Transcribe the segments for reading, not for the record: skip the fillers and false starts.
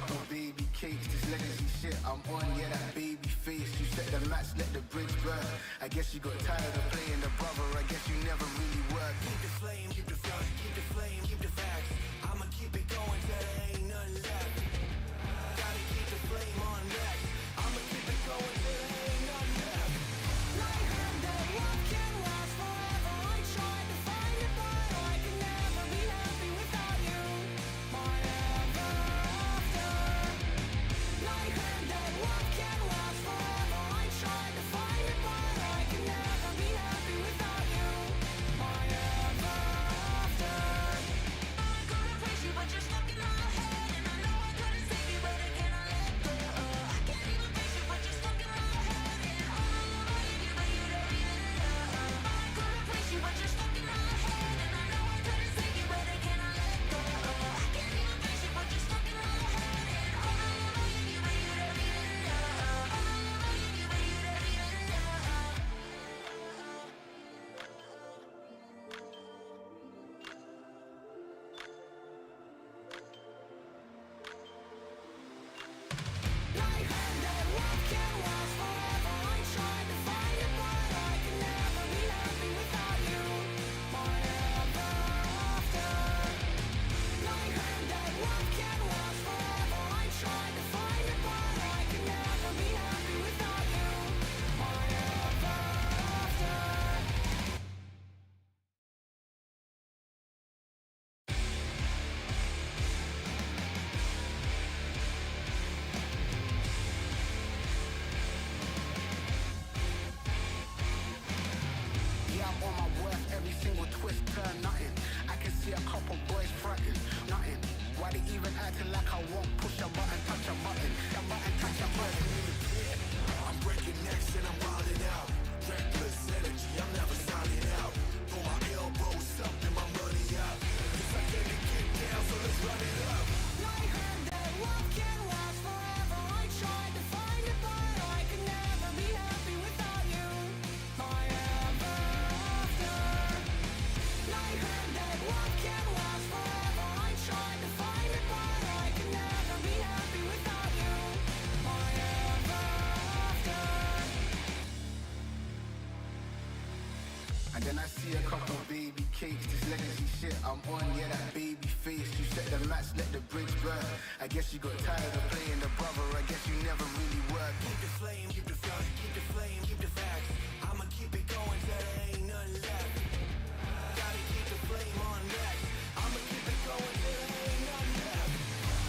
couple baby cakes. This legacy shit I'm on, yeah, that baby face. You set the match, let the bridge burn. I guess you got tired of playing the brother. I guess you never really worked. Keep the flame, keep the front, keep the flame, keep the facts. I'ma keep it going till there ain't nothing left. Gotta keep the flame on next. I'ma keep it going till there ain't nothing left. Like her, that love can last forever. I tried to find it, but I can never be happy without you. My ever after. Like her, that love can last forever. I tried to find it, but I can never be happy without you. My ever after. I couldn't praise you, but you're stuck in my head, and I know I couldn't save you, but again I let go. I can't even face you, but you're stuck in my head, and all I love I give you, but you don't even know. I couldn't praise you, but you're stuck in my head, and I know I couldn't save you, but again I let go. I can't even face you, but you're stuck in my head, and all I love I give you, but you don't even know. All I love I give you, but you don't even know. Like her, that love can last forever. I tried to find it, but I can never be happy without you. My ever after. Like her, that love can last forever. I tried to find it, but I can never be happy without you. My ever after. Yeah, I'm on my worth, every single twist turn nothing. I can see a couple boys fronting, nothing. Why they even acting like I won't push a button, touch a button, touch a button. I'm breaking necks and I'm wilding out. Reckless energy, I'm never signing out. Throw my elbows up and my money out. Cause I came to get down, so let's run it up. Like her, that love can last forever. I tried to find it, but I can never be happy without you. My ever after. Like her, that love can last forever. I tried to find it, but I can never be happy without you. My ever after. And then I see a couple baby cakes. This legacy shit I'm on, yeah, that baby face. You set the match, let the bridge burn. I guess you got tired of playing the brother. I guess you never really worked. Keep the flame, keep the front, keep the flame, keep the facts. I'ma keep it going till there ain't nothing left. Gotta keep the flame on next. I'ma keep it going till there ain't nothing left.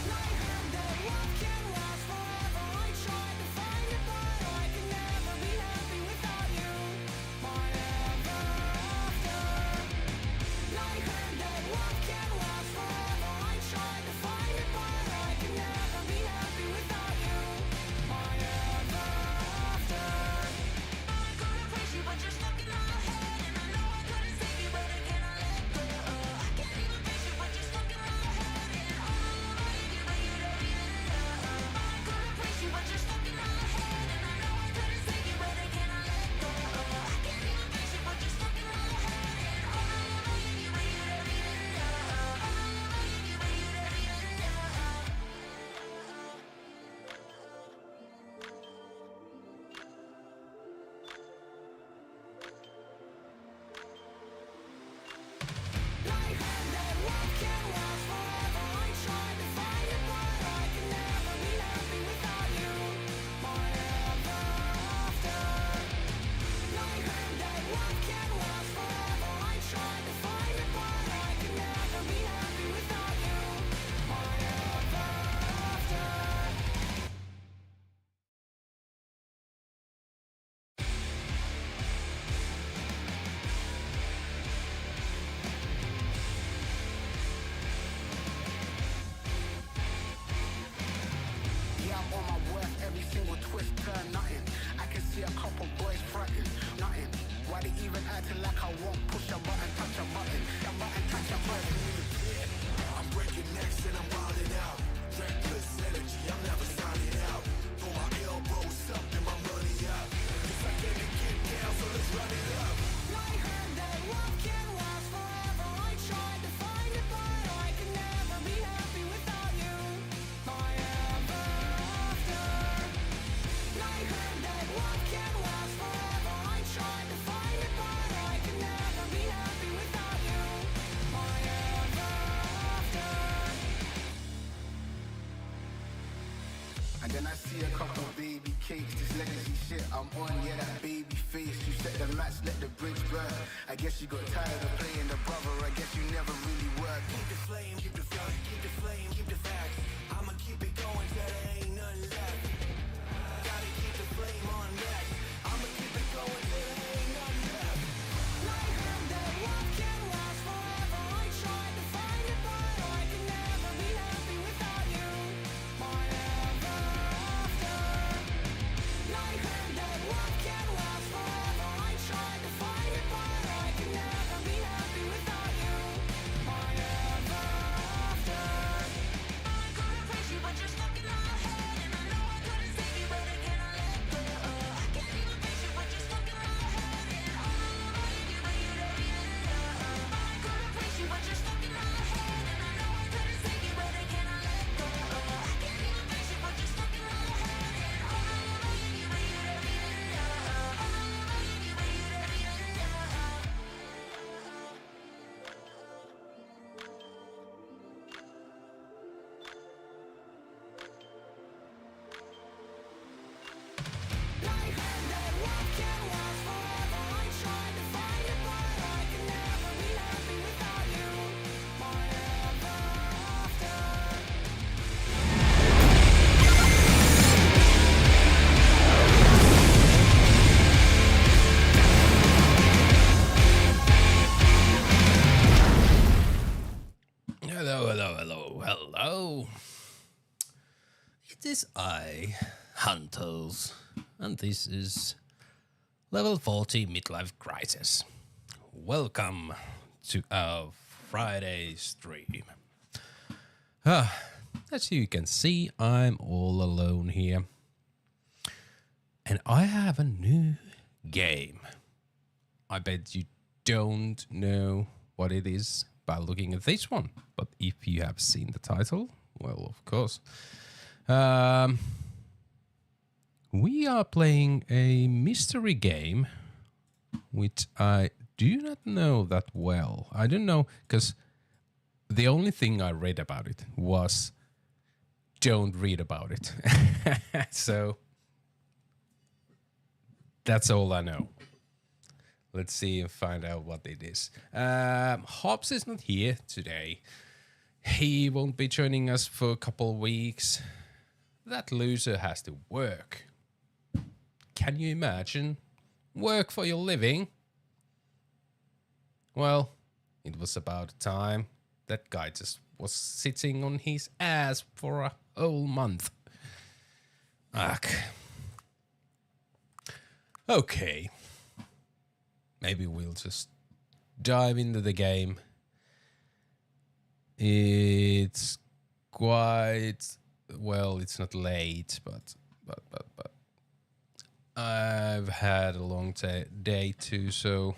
Like her, that love can last forever. I tried to find it, but I can never be happy without you. My ever after. Like her, that love can last forever. I tried to find it, but I can never be happy without you. My ever after. I couldn't praise you, but you're stuck in my head, and I know I couldn't save you, but again I let go. I can't even face you, but you're stuck in my head, and all I love I give you, but you don't even know. I couldn't praise you, but you're stuck in my head, and I know I couldn't save you, but again I let go. I can't even face you, but you're stuck in my head, and all I love I give you, but you don't even know. All I love I give you, but you don't even know. Like her, that love can last forever. I tried to find it, but I can never be happy without you. My ever after. Like her, that love can last forever. I tried to find it, but I can never be happy without you. My ever after. Yeah, I'm on my worth, every single twist turn nothing. I can see a couple boys fronting, nothing. Why they even acting like I won't push a button, touch a button, touch a button. I'm breaking necks and I'm wilding out. Reckless energy, I'm never signing out. Throw my elbows up and my money out. Cause I came to get down, so let's run it up. Like her, that love can last forever. I tried to find it, but I can never be happy without you. My And then I see a couple baby cakes, this legacy shit I'm on, yeah, that baby face. You set the match, let the bridge burn. I guess you got tired of playing the brother, I guess you never really worked. Keep the flame, keep the flame, keep the flame, keep the facts. I'ma keep it going till there ain't nothing left. Gotta keep the flame on next. I'ma keep it going till there ain't nothing left. I heard that love can last forever. I tried to find it, but I can never be happy without you. My ever after. I heard that love can last forever. I tried to find it, but I can never be happy without you. My ever after. I couldn't praise you, but you're stuck in my head, and I know I couldn't save you, but again I let go. I can't even face you, but you're stuck in my head, and all I need you, but you don't even know. I couldn't praise you, but you're stuck in my head, and I know I couldn't save you, but again I let go. I can't even face you, but you're stuck in my head, and all I need you, but you don't even know. All I need you, but you don't even know. I heard that love can last forever. I tried to find it, but I can never be happy without you. My ever after. Hello, hello, hello, hello. It is I, Hunters, and this is Level 40 Midlife Crisis. Welcome to our Friday stream. As you can see, I'm all alone here. And I have a new game. I bet you don't know what it is by looking at this one. But if you have seen the title, well, of course. We are playing a mystery game, which I do not know that well. I don't know, because the only thing I read about it was don't read about it. So that's all I know. Let's see and find out what it is. Hobbs is not here today. He won't be joining us for a couple of weeks. That loser has to work. Can you imagine? Work for your living? Well, it was about time. That guy just was sitting on his ass for a whole month. Ugh. Okay. Maybe we'll just dive into the game. It's quite, well, it's not late, but I've had a long day too, so,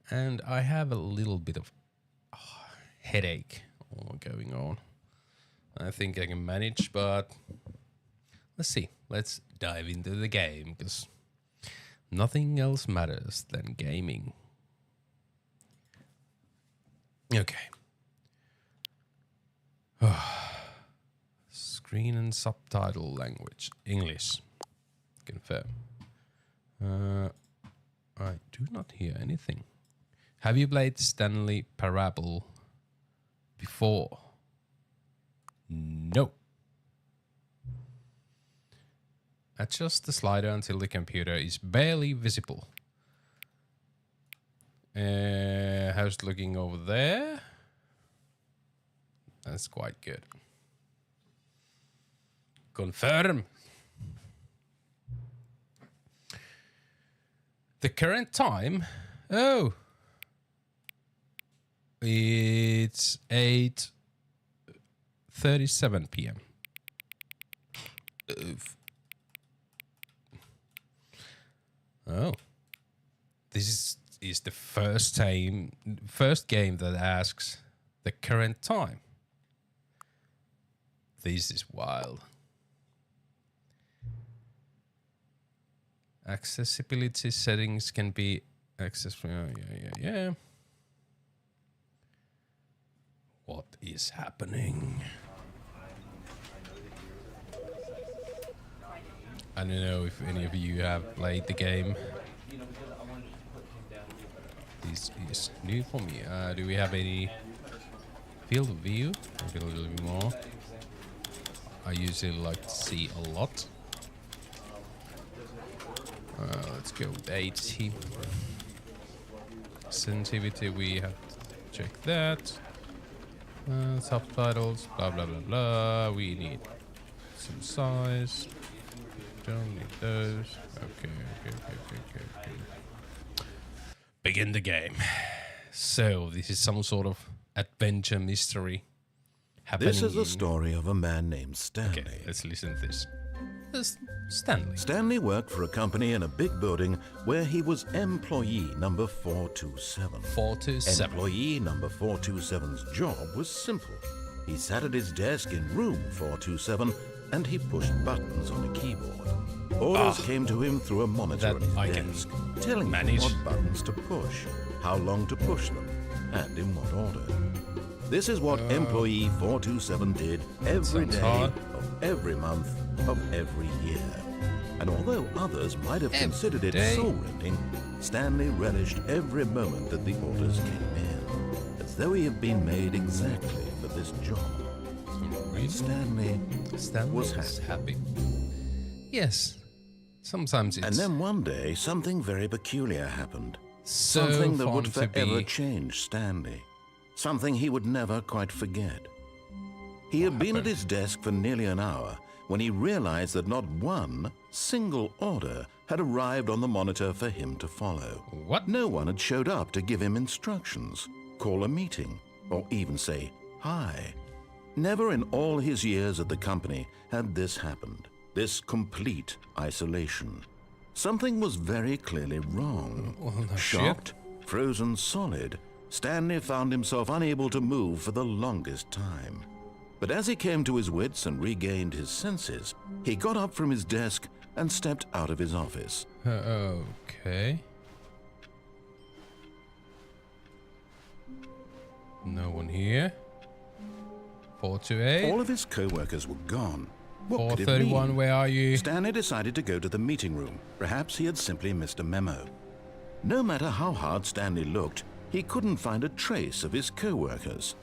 and I have a little bit of headache going on. I think I can manage, but let's see. Let's dive into the game, because nothing else matters than gaming. Okay. Screen and subtitle language. English. Confirm. I do not hear anything. Have you played Stanley Parable before? No. Adjust the slider until the computer is barely visible. How's it looking over there? That's quite good. Confirm. The current time? Oh. It's 8:37 p.m. Oh. This is the first game that asks the current time. This is wild. Accessibility settings can be accessed. Yeah. What is happening? I don't know if any of you have played the game. This is new for me. Do we have any field of view? Maybe a little bit more. I usually like to see a lot. Let's go with 80. Sensitivity, we have to check that. Subtitles, blah blah blah blah. We need some size. Don't need those. Okay. Begin the game. So this is some sort of adventure mystery happening. This is the story of a man named Stanley. Okay, let's listen to this. Stanley. Stanley worked for a company in a big building where he was employee number 427. 427. Employee number 427's job was simple. He sat at his desk in room 427 and he pushed buttons on a keyboard. Orders came to him through a monitor on his desk, telling him what buttons to push, how long to push them, and in what order. This is what employee 427 did every day of every month of every year. And although others might have considered it soul-rending, Stanley relished every moment that the orders came in, as though he had been made exactly for this job. Stanley was happy. Yes, sometimes it's... And then one day, something very peculiar happened. So something that would fun to forever be. change Stanley. Something he would never quite forget. He had been at his desk for nearly an hour when he realized that not one single order had arrived on the monitor for him to follow. What? No one had showed up to give him instructions, call a meeting, or even say hi. Never in all his years at the company had this happened, this complete isolation. Something was very clearly wrong. Well, no Shocked, frozen solid, Stanley found himself unable to move for the longest time. But as he came to his wits and regained his senses, he got up from his desk and stepped out of his office. Okay. No one here. 428. All of his co-workers were gone. What could it 431, mean? where are you? Stanley decided to go to the meeting room. Perhaps he had simply missed a memo. No matter how hard Stanley looked, he couldn't find a trace of his co-workers.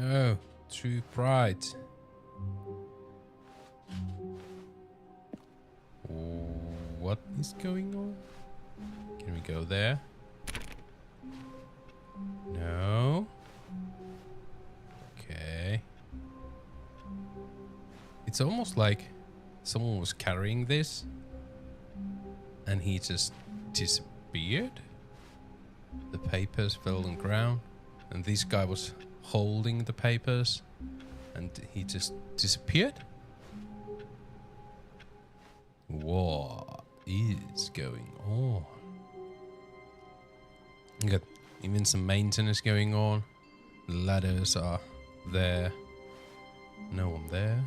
Oh, too bright. What is going on? Can we go there? No. Okay. It's almost like someone was carrying this and he just disappeared. The papers fell on the ground and this guy was holding the papers and he just disappeared. What is going on? You got even some maintenance going on. The ladders are there. No one there.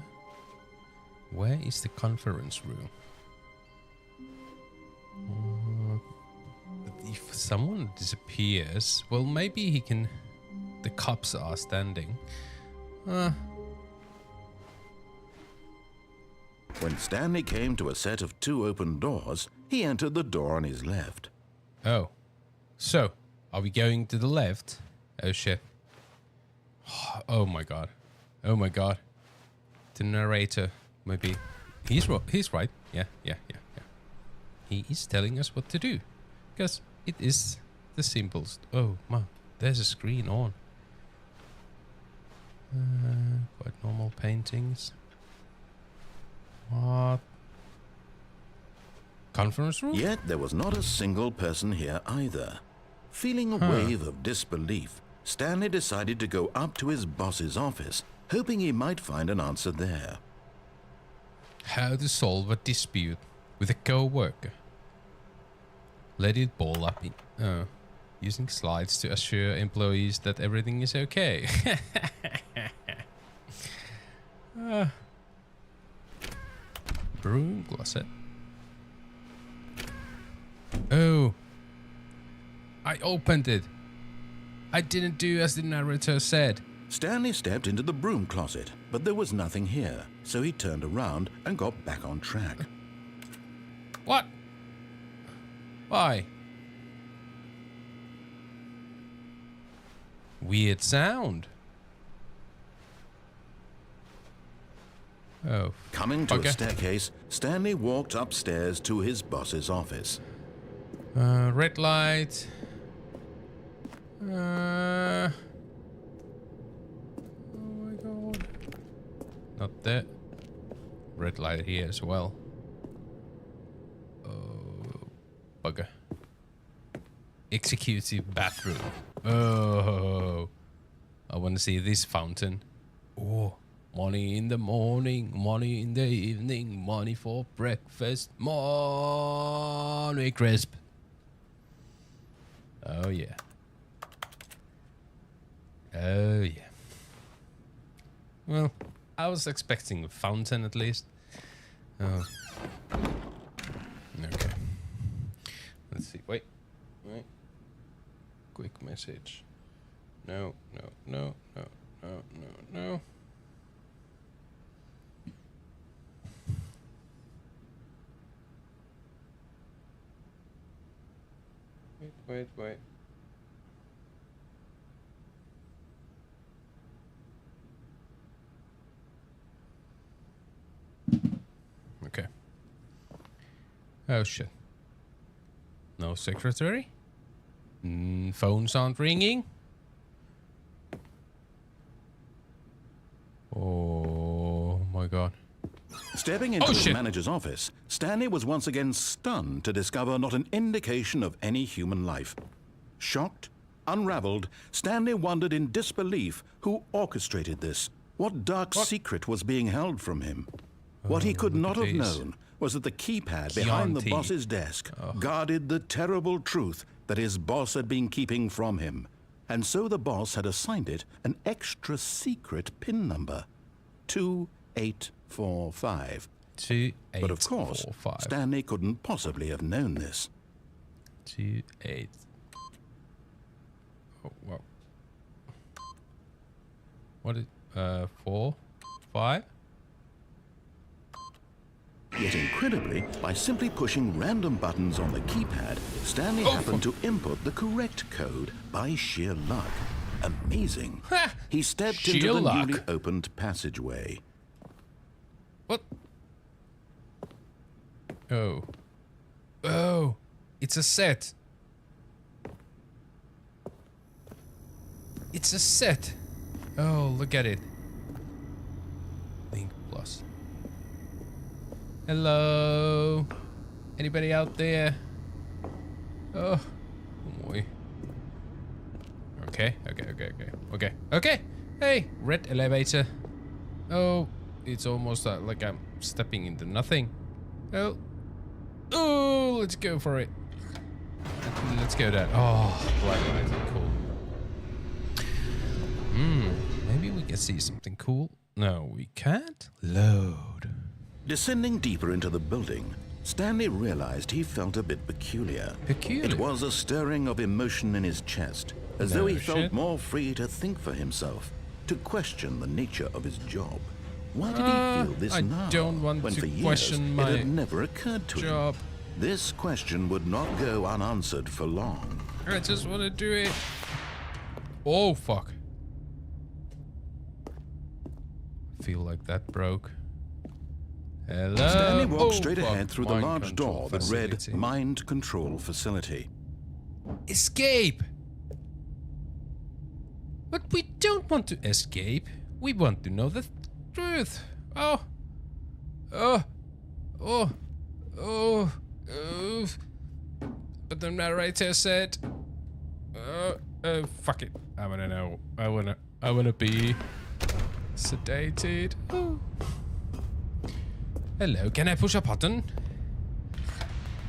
Where is the conference room? If someone disappears, well, maybe he can... The cops are standing. When Stanley came to a set of 2 open doors, he entered the door on his left. Oh. So, are we going to the left? Oh, shit. Oh, my God. Oh, my God. The narrator, maybe... He's right. Yeah. He is telling us what to do. Because it is the simplest. Oh, man. There's a screen on. Quite normal paintings. What? Conference room? Yet there was not a single person here either. Feeling a wave of disbelief, Stanley decided to go up to his boss's office, hoping he might find an answer there. How to solve a dispute with a co-worker. Let it ball up in... using slides to assure employees that everything is okay. Broom closet. Oh. I opened it. I didn't do as the narrator said. Stanley stepped into the broom closet, but there was nothing here, so he turned around and got back on track. What? Why? Weird sound. Oh. Coming to a staircase, Stanley walked upstairs to his boss's office. Red light. Oh my god. Not that. Red light here as well. Oh, bugger. Executive bathroom. Oh, I want to see this fountain. Oh, money in the morning, money in the evening, money for breakfast, money crisp. Oh yeah. Oh yeah. Well, I was expecting a fountain at least. Oh. Okay. Let's see. Wait. Quick message. No. Wait. Okay. Oh shit. No secretary? Phones aren't ringing? Oh my god. Stepping into his manager's office, Stanley was once again stunned to discover not an indication of any human life. Shocked, unraveled, Stanley wondered in disbelief who orchestrated this. What dark secret was being held from him? What he could not have known was that the keypad behind the boss's desk guarded the terrible truth that his boss had been keeping from him. And so the boss had assigned it an extra secret PIN number. 2845. 2845. But of course, Stanley couldn't possibly have known this. 28. Oh, wow. What is 4, 5? Yet incredibly, by simply pushing random buttons on the keypad, Stanley happened to input the correct code by sheer luck. Amazing. He stepped into the newly opened passageway. What? Oh. Oh. It's a set. It's a set. Oh, look at it. Link plus. Hello? Anybody out there? Oh boy. Okay. Hey, red elevator. Oh, it's almost like I'm stepping into nothing. Oh, let's go for it. Let's go down. Oh, black light, cool. Maybe we can see something cool. No, we can't. Load. Descending deeper into the building, Stanley realized he felt a bit peculiar. It was a stirring of emotion in his chest, as though he felt more free to think for himself, to question the nature of his job. Why did he feel this now, I don't want when to for years question my it had never occurred to him? This question would not go unanswered for long. I just want to do it. Oh, fuck. I feel like that broke. Hello? Stanley walked straight ahead through the large door that read Mind Control Facility. Escape! But we don't want to escape. We want to know the truth. Oh. But the narrator said, fuck it. I wanna know. I wanna be sedated. Oh. Hello, can I push a button?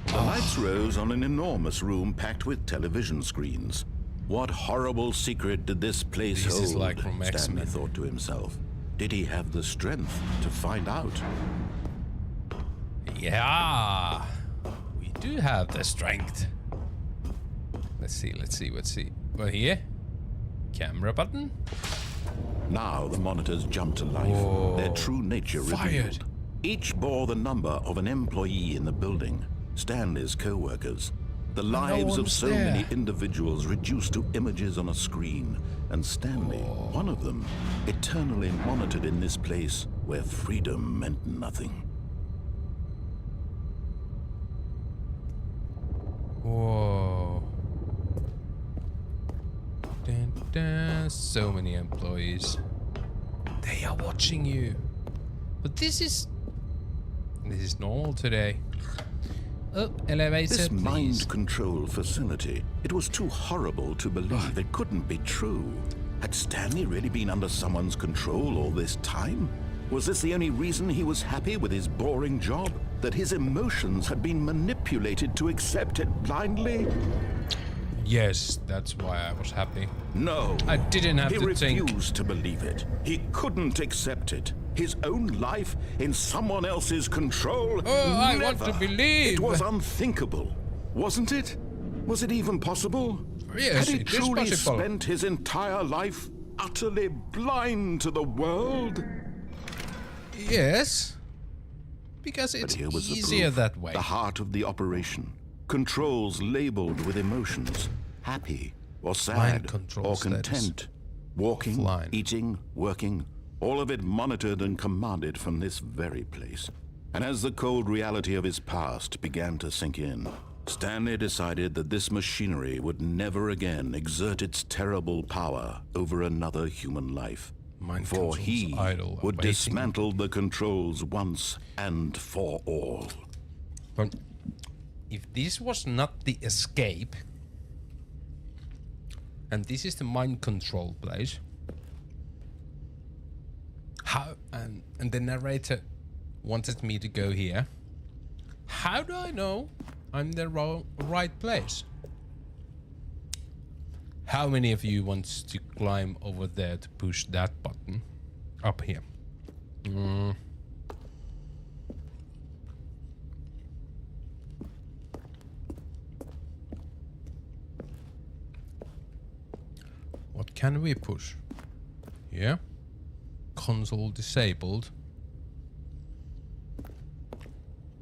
The lights rose on an enormous room packed with television screens. What horrible secret did this place hold? This is like from X-Men. Stanley thought to himself. Did he have the strength to find out? Yeah, we do have the strength. Let's see. Well, here, camera button. Now the monitors jumped to life, their true nature revealed. Each bore the number of an employee in the building, Stanley's co-workers. The lives of so many individuals reduced to images on a screen, and Stanley, one of them, eternally monitored in this place where freedom meant nothing. Whoa. Dun, dun. So many employees. They are watching you. But this is normal today. Oh, elevator, this please. mind control facility, it was too horrible to believe. It couldn't be true. Had Stanley really been under someone's control all this time? Was this the only reason he was happy with his boring job? That his emotions had been manipulated to accept it blindly? Yes, that's why I was happy. No. I didn't have to think. He refused to believe it. He couldn't accept it. His own life in someone else's control? Oh, I Never. want to believe. It was unthinkable, wasn't it? Was it even possible? Yes, Had he it is truly possible. spent his entire life utterly blind to the world? Yes. Because it's But here was easier the proof, that way. The heart of the operation. Controls labeled with emotions. Happy or sad or controls, that is content. Walking, offline. eating, working. All of it monitored and commanded from this very place. And as the cold reality of his past began to sink in, Stanley decided that this machinery would never again exert its terrible power over another human life. For he would dismantle the controls once and for all. But if this was not the escape, and this is the mind control place, how and the narrator wanted me to go here, how do I know I'm the right place? How many of you wants to climb over there to push that button up here? What can we push? Yeah. Console disabled.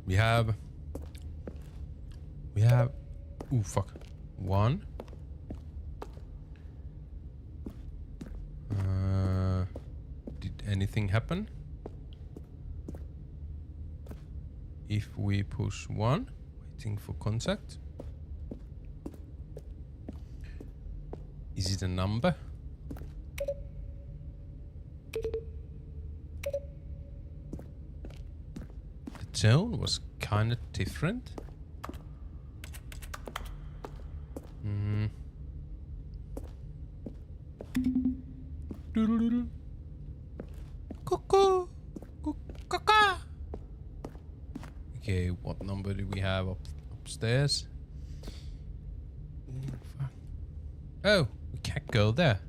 We have. Ooh, fuck. One. Did anything happen? If we push one, waiting for contact. Is it a number? The tone was kind of different. Doodle-doodle. Cuckoo. Cuckoo. Okay, what number do we have upstairs? Oh, we can't go there.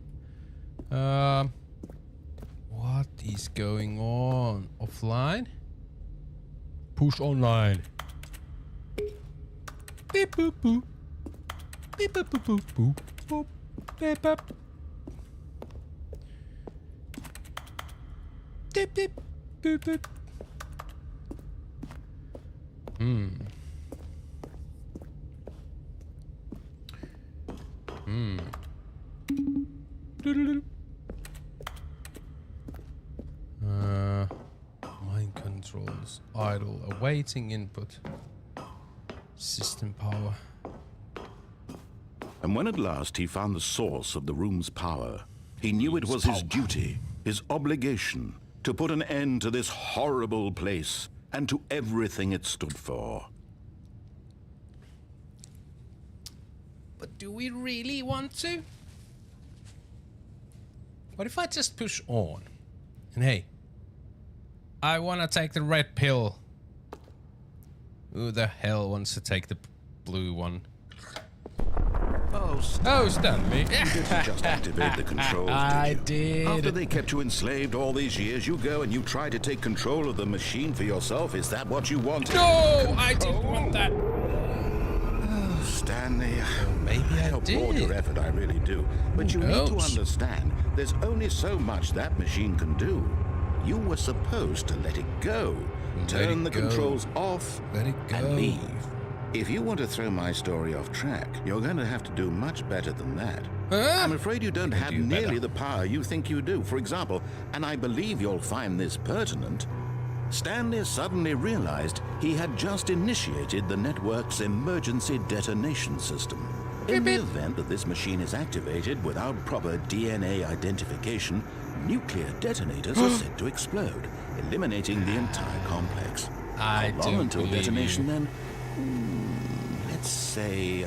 What is going on? Offline? Push online. Beep boop boop. Beep boop boop boop boop boop. Beep boop. Beep beep boop boop. Doodle-doodle. Mind controls idle, awaiting input. System power. And when at last he found the source of the room's power, he knew it was his duty, his obligation, to put an end to this horrible place and to everything it stood for. But do we really want to? What if I just push on? And hey, I want to take the red pill. Who the hell wants to take the blue one? Oh, Stanley. You didn't just activate the controls, I did you? did. After they kept you enslaved all these years, you go and you try to take control of the machine for yourself. Is that what you want? No, I didn't want that. Stanley. Maybe I applaud your did. effort, I really do. But you need to knows? understand, there's only so much that machine can do. You were supposed to let it go. Turn the controls off and leave. If you want to throw my story off track, you're going to have to do much better than that. I'm afraid you don't have nearly the power you think you do. For example, and I believe you'll find this pertinent, Stanley suddenly realized he had just initiated the network's emergency detonation system. In the event that this machine is activated without proper DNA identification, nuclear detonators are set to explode, eliminating the entire complex. I How long don't until believe detonation you. then? Let's say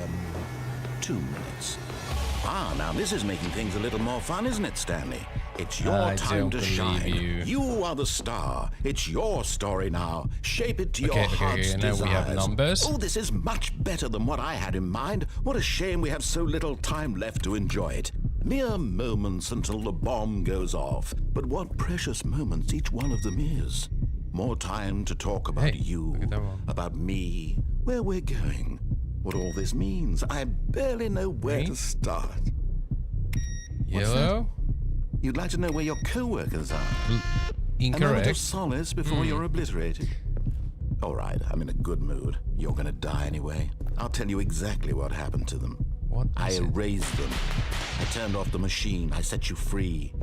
2 minutes. Ah, now this is making things a little more fun, isn't it, Stanley? It's your time to shine. You are the star. It's your story now. Shape it to your heart's now desires. we have numbers. Oh, this is much better than what I had in mind. What a shame we have so little time left to enjoy it. Mere moments until the bomb goes off. But what precious moments each one of them is. More time to talk about you, look at that one. about me, where we're going, what all this means. I barely know where to start. Yellow? You'd like to know where your co-workers are? A moment of Incorrect. solace before you're obliterated. All right, I'm in a good mood. You're gonna die anyway. I'll tell you exactly what happened to them. What I is it? erased them. I turned off the machine. I set you free.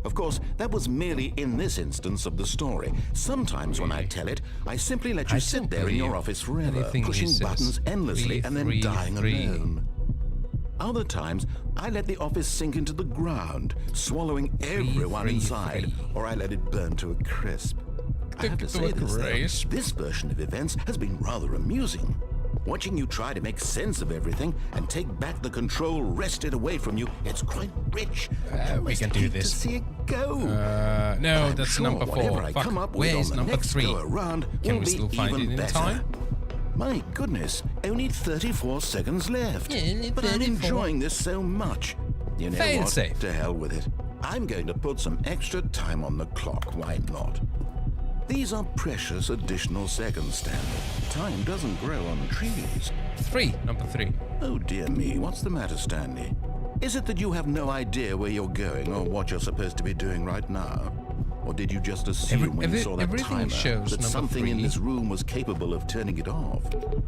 Of course, that was merely in this instance of the story. Sometimes when I tell it, I simply let you sit there in your office forever, anything he pushing says. buttons endlessly and then dying alone. Other times, I let the office sink into the ground, swallowing everyone inside, or I let it burn to a crisp. I have to say this, though, this version of events has been rather amusing. Watching you try to make sense of everything and take back the control wrested away from you, it's quite rich. We can do this. To see it go. No, I'm that's sure number 4. whatever I Fuck. come up with Where on is the number next 3? go around Can will we still be find even it in better. time? My goodness, only 34 seconds left. Yeah, only but I'm 34. enjoying this so much. You know Fail what? safe. To hell with it. I'm going to put some extra time on the clock. Why not? These are precious additional seconds, Stanley. Time doesn't grow on trees. 3. Number 3. Oh dear me, what's the matter, Stanley? Is it that you have no idea where you're going or what you're supposed to be doing right now? Or did you just assume when you saw that everything timer shows that number something 3. in this room was capable of turning it off?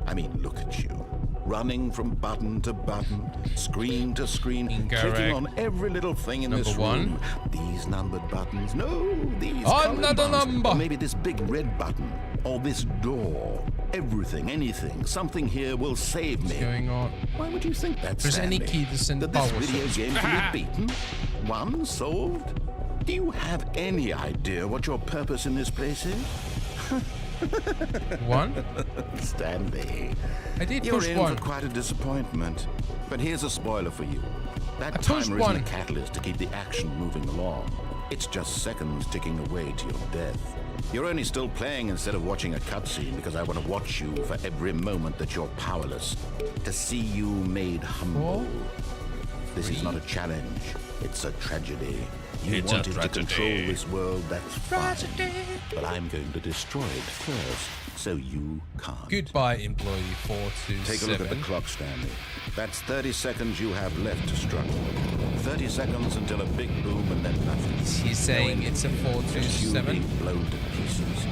I mean, look at you. Running from button to button, screen to screen, Incorrect. clicking on every little thing in Number this 1. room. These numbered buttons. No, these Another colored ones. number. Or maybe this big red button. Or this door. Everything, anything. Something here will save me. What's going on? Why would you think that, There's any Stanley? key to send That this power video source. game can be beaten? One solved? Do you have any idea what your purpose in this place is? 1? Stanley, I did you're push in 1. for quite a disappointment. But here's a spoiler for you. That I pushed timer 1. isn't a catalyst to keep the action moving along. It's just seconds ticking away to your death. You're only still playing instead of watching a cutscene because I want to watch you for every moment that you're powerless. To see you made humble. 4. This is not a challenge. It's a tragedy. You It's a wanted to tragedy. control this world, that's fine. Tragedy. But I'm going to destroy it first, so you can't. Goodbye, employee 427. Take a look at the clock, Stanley. That's 30 seconds you have left to struggle. 30 seconds until a big boom and then nothing. He's saying it's a Just you 427. being blown to pieces.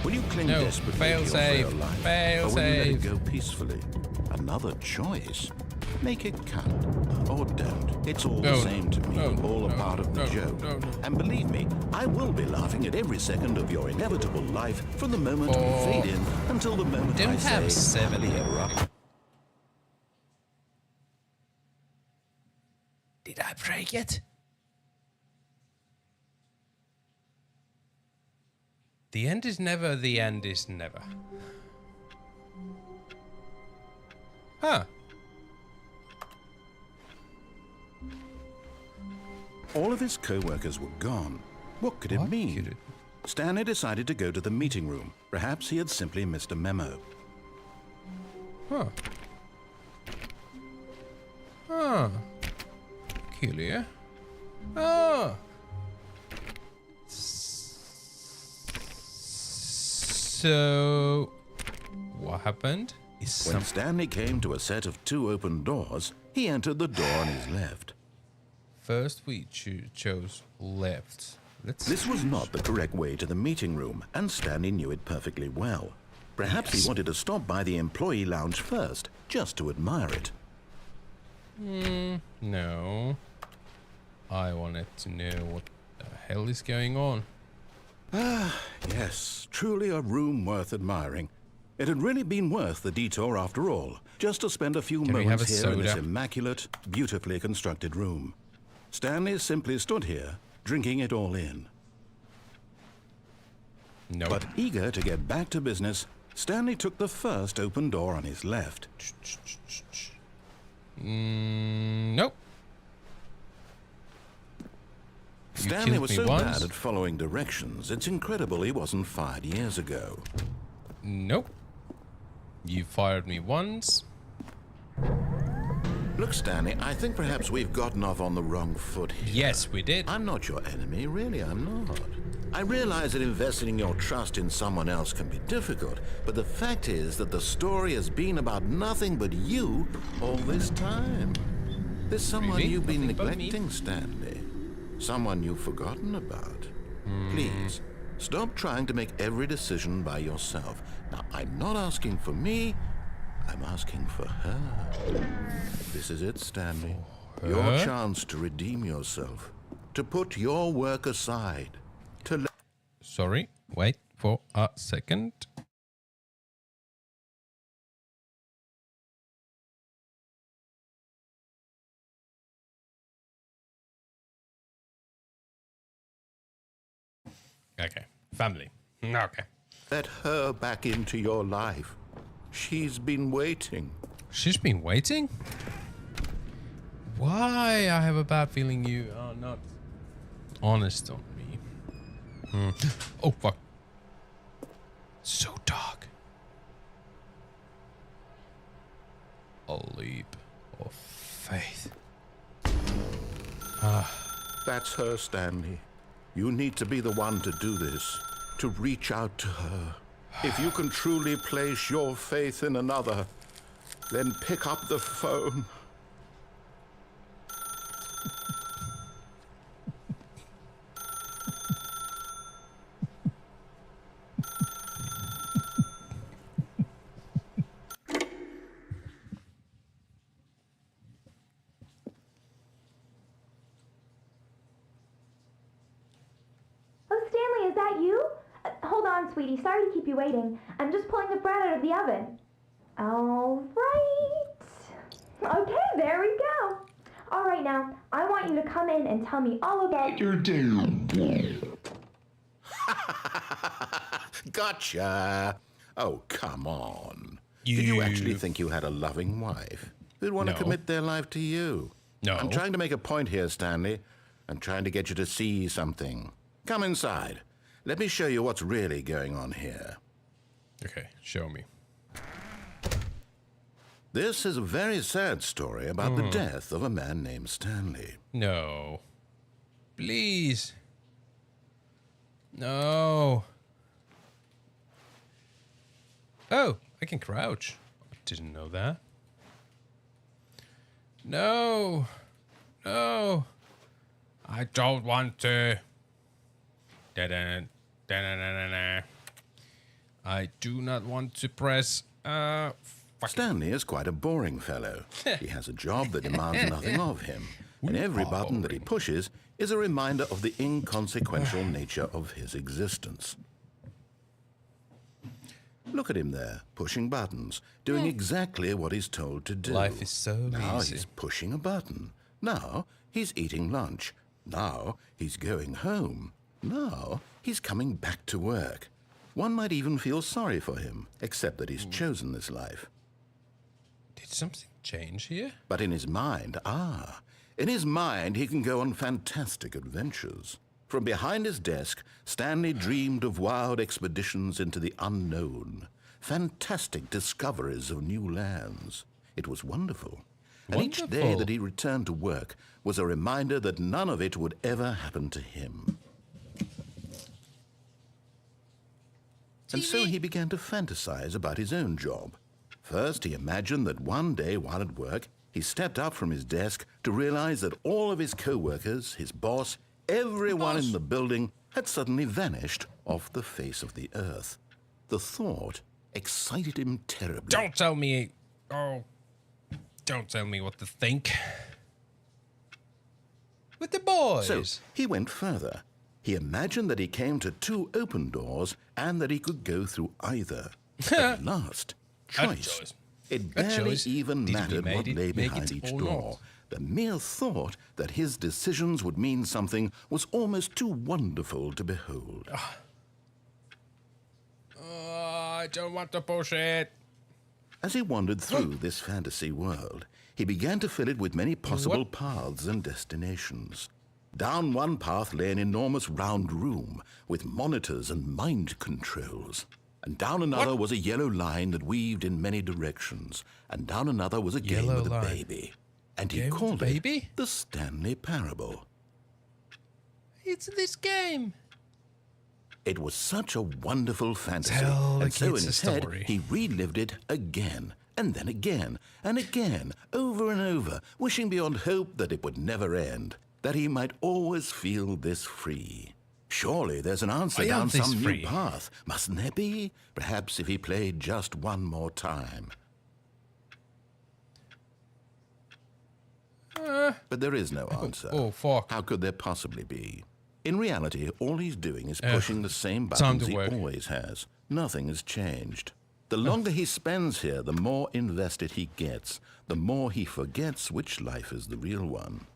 Will you cling No, desperately fail to your save, frail life? fail or will you let save. it go peacefully? Another choice. Make it count. Or don't. It's all No, the same to me. no, all a no, part of the no, joke. no, no. And believe me, I will be laughing at every second of your inevitable life from the moment we Oh. fade in until the moment Don't I have say, 7. erupt. Did I break it? The end is never, the end is never. Huh. All of his co-workers were gone. What could it What mean? could it- Stanley decided to go to the meeting room. Perhaps he had simply missed a memo. Huh. Huh. Peculiar. Oh. So, what happened? is When Stanley came to a set of 2 open doors, he entered the door on his left. First we chose left. This was not the correct way to the meeting room, and Stanley knew it perfectly well. Perhaps he wanted to stop by the employee lounge first, just to admire it. No. I wanted to know what the hell is going on. Yes, truly a room worth admiring. It had really been worth the detour after all, just to spend a few moments here in this immaculate, beautifully constructed room. Stanley simply stood here, drinking it all in. No. But eager to get back to business, Stanley took the first open door on his left. Nope. Stanley was so bad at following directions, it's incredible he wasn't fired years ago. Nope. You fired me once. Look, Stanley, I think perhaps we've gotten off on the wrong foot here. Yes, we did. I'm not your enemy, really, I'm not. I realize that investing your trust in someone else can be difficult, but the fact is that the story has been about nothing but you all this time. There's someone you've been neglecting, Stanley. Someone you've forgotten about. Please, stop trying to make every decision by yourself. Now, I'm not asking for me, I'm asking for her. This is it, Stanley. Your chance to redeem yourself. To put your work aside. To Sorry, wait for a second. Okay, family. Okay. let her back into your life. She's been waiting. She's been waiting? Why? I have a bad feeling you are not honest on me. Oh, fuck. So dark. A leap of faith. That's her, Stanley. You need to be the one to do this, to reach out to her. If you can truly place your faith in another, then pick up the phone. Sweetie, sorry to keep you waiting. I'm just pulling the bread out of the oven. All right. Okay, there we go. All right, now, I want you to come in and tell me all about your day. Gotcha. Oh, come on. Did you actually think you had a loving wife who'd want to commit their life to you? No. I'm trying to make a point here, Stanley. I'm trying to get you to see something. Come inside. Let me show you what's really going on here. Okay, show me. This is a very sad story about the death of a man named Stanley. No. Please. No. Oh, I can crouch. I didn't know that. No. No. I don't want to. Da-da. Da-na-na-na-na. I do not want to press. Stanley is quite a boring fellow. He has a job that demands nothing of him, and every button that he pushes is a reminder of the inconsequential nature of his existence. Look at him there, pushing buttons, doing exactly what he's told to do. Life is so now easy. He's pushing a button. Now he's eating lunch. Now he's going home. Now he's coming back to work. One might even feel sorry for him, except that he's chosen this life. Did something change here? But in his mind, in his mind he can go on fantastic adventures. From behind his desk, Stanley dreamed of wild expeditions into the unknown, fantastic discoveries of new lands. It was wonderful. And each day that he returned to work was a reminder that none of it would ever happen to him. And so he began to fantasize about his own job. First, he imagined that one day while at work, he stepped up from his desk to realize that all of his co-workers, his boss, everyone in the building had suddenly vanished off the face of the earth. The thought excited him terribly. Don't tell me. Oh, don't tell me what to think. With the boys. So he went further. He imagined that he came to 2 open doors and that he could go through either. At last, choice. It barely even mattered what lay behind each door. The mere thought that his decisions would mean something was almost too wonderful to behold. I don't want to push it. As he wandered through this fantasy world, he began to fill it with many possible paths and destinations. Down one path lay an enormous round room with monitors and mind controls. And down another was a yellow line that weaved in many directions. And down another was a game with a baby. And he called it the Stanley Parable. It's this game. It was such a wonderful fantasy. And so in his head, he relived it again, and then again, and again, over and over, wishing beyond hope that it would never end, that he might always feel this free. Surely there's an answer down some new path, mustn't there be? Perhaps if he played just one more time. But there is no answer. Oh, fuck. How could there possibly be? In reality, all he's doing is pushing the same buttons he always has. Nothing has changed. The longer he spends here, the more invested he gets, the more he forgets which life is the real one.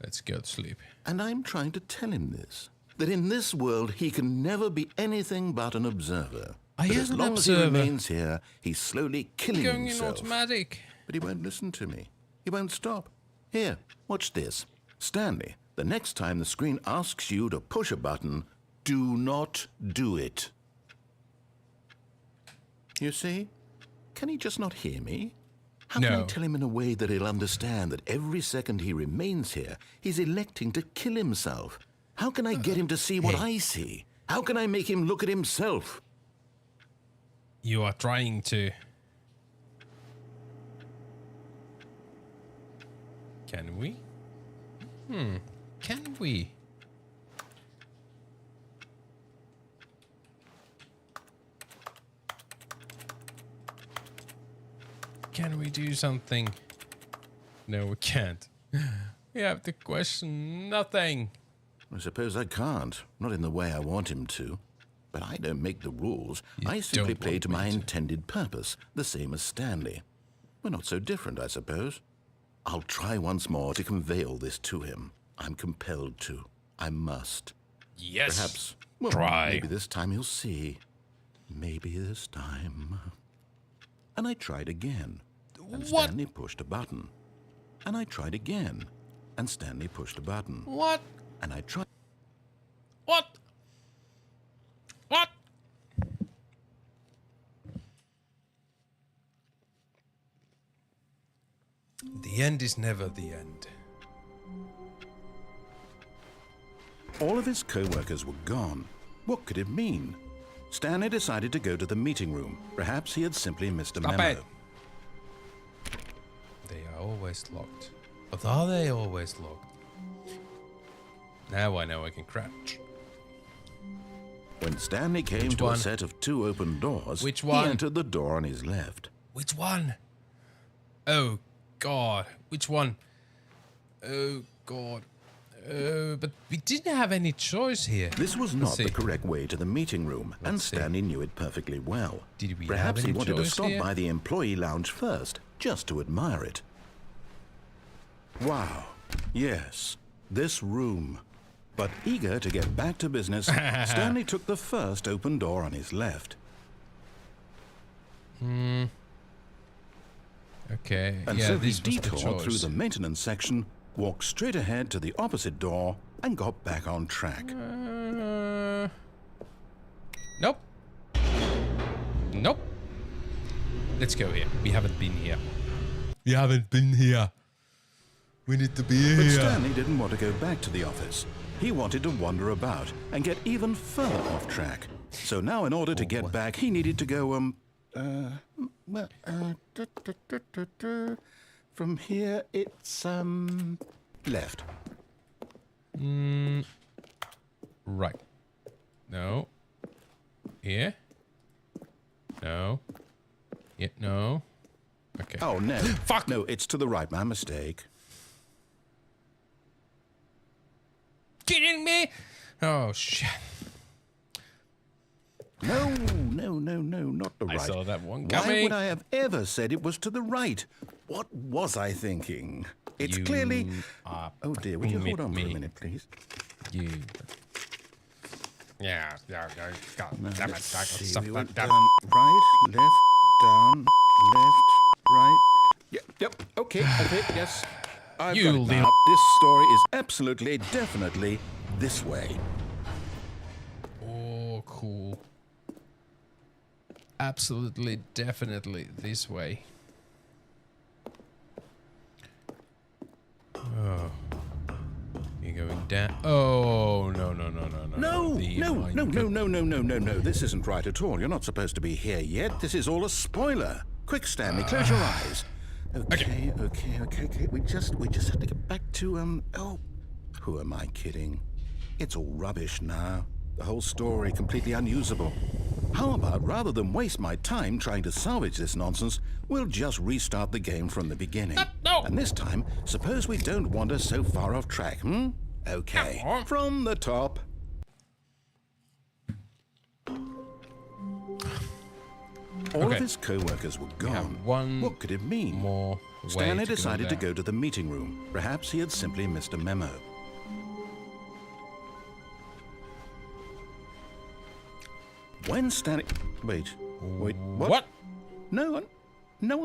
Let's go to sleep. And I'm trying to tell him this, that in this world he can never be anything but an observer. But as long as he remains here, he's slowly killing himself. Going in automatic. But he won't listen to me. He won't stop. Here, watch this. Stanley, the next time the screen asks you to push a button, do not do it. You see? Can he just not hear me? How can I tell him in a way that he'll understand that every second he remains here, he's electing to kill himself? How can I get him to see what I see? How can I make him look at himself? You are trying to... Can we? Can we? Can we do something? No, we can't. We have to question nothing. I suppose I can't. Not in the way I want him to. But I don't make the rules. I simply play to my intended purpose, the same as Stanley. We're not so different, I suppose. I'll try once more to convey all this to him. I'm compelled to. I must. Yes. Perhaps. Well, maybe this time he'll see. Maybe this time. And I tried again. And Stanley pushed a button. And I tried again. And Stanley pushed a button. What? And I tried. What? What? The end is never the end. All of his co-workers were gone. What could it mean? Stanley decided to go to the meeting room. Perhaps he had simply missed a memo. They are always locked. But are they always locked? Now I know I can crouch. When Stanley came to a set of 2 open doors, he entered the door on his left. Which one? Oh, God. Which one? Oh, God. But we didn't have any choice here. This was not the correct way to the meeting room, and Stanley knew it perfectly well. Did we Perhaps have any he wanted to stop here? by the employee lounge first, just to admire it. Wow. Yes, this room. But eager to get back to business, Stanley took the first open door on his left. Okay. And so he detoured through the maintenance section, walked straight ahead to the opposite door, and got back on track. Nope. Nope. Let's go here. We haven't been here. We haven't been here. We need to be here. But Stanley didn't want to go back to the office. He wanted to wander about and get even further off track. So now, in order to get back, he needed to go, from here, it's, left. Right. No. Here. No. Yeah, no. Okay. Oh, no. Fuck! No, it's to the right. My mistake. Kidding me? Oh, shit. No, not the right. I saw that one Why coming. would I have ever said it was to the right? What was I thinking? It's clearly... Oh, dear. Would you hold on for a minute, please? You... Yeah. God damn it. See, we went down, right, left, down, left, right. Yep, okay, yes. I've got it now. This story is absolutely, definitely this way. Oh, cool. Absolutely, definitely this way. Oh. You're going down. Oh, no. No. This isn't right at all. You're not supposed to be here yet. This is all a spoiler. Quick, Stanley, close your eyes. Okay. We just have to get back to, oh, who am I kidding? It's all rubbish now. The whole story completely unusable. How about, rather than waste my time trying to salvage this nonsense, we'll just restart the game from the beginning. No. And this time, suppose we don't wander so far off track, Okay. From the top. All of his co-workers were gone. What could it mean? More Stanley decided to go to the meeting room. Perhaps he had simply missed a memo. When Stanley... Wait, what? No,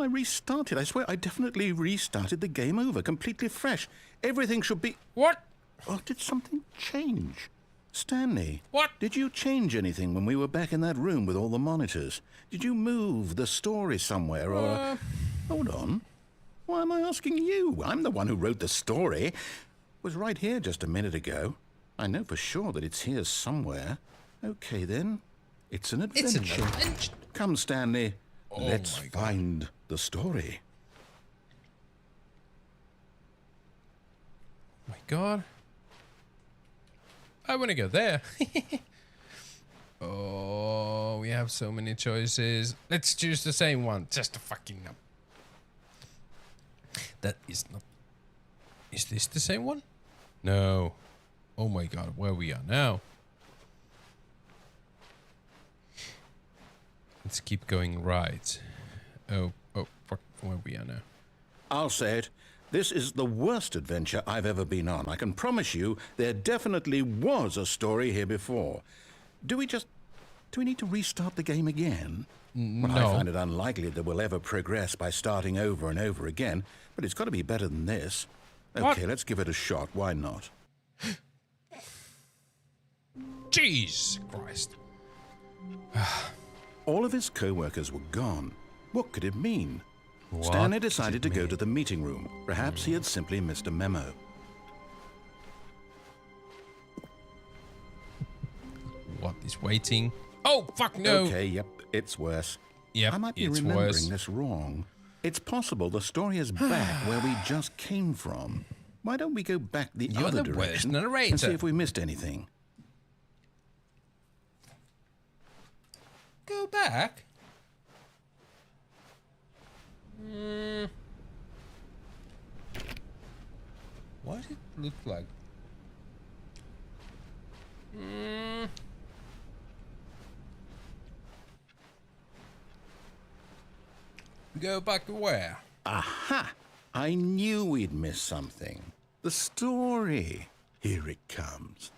I restarted. I swear I definitely restarted the game over, completely fresh. Everything should be... What? Oh, did something change? Stanley. What? Did you change anything when we were back in that room with all the monitors? Did you move the story somewhere or... Hold on. Why am I asking you? I'm the one who wrote the story. It was right here just a minute ago. I know for sure that it's here somewhere. Okay, then. It's an adventure. Come, Stanley. Let's find the story. Oh my God. I want to go there. Oh, we have so many choices. Let's choose the same one. Just to fucking know. That is not... Is this the same one? No. Oh my God, where we are now. Let's keep going right. Oh, fuck, where we are now. I'll say it. This is the worst adventure I've ever been on. I can promise you there definitely was a story here before. Do we need to restart the game again? Well, No. I find it unlikely that we'll ever progress by starting over and over again, but it's got to be better than this. Okay, let's give it a shot. Why not? Jesus Christ. All of his co-workers were gone. What could it mean? What Stanley decided to could it go mean? to the meeting room. Perhaps he had simply missed a memo. What is waiting? Oh, fuck no. Okay, yep, it's worse. Yep, I might be it's remembering worse. this wrong. It's possible the story is back where we just came from. Why don't we go back the You're other the worst direction narrator. and see if we missed anything? Go back? What did it look like? Go back to where? Aha! I knew we'd miss something. The story. Here it comes.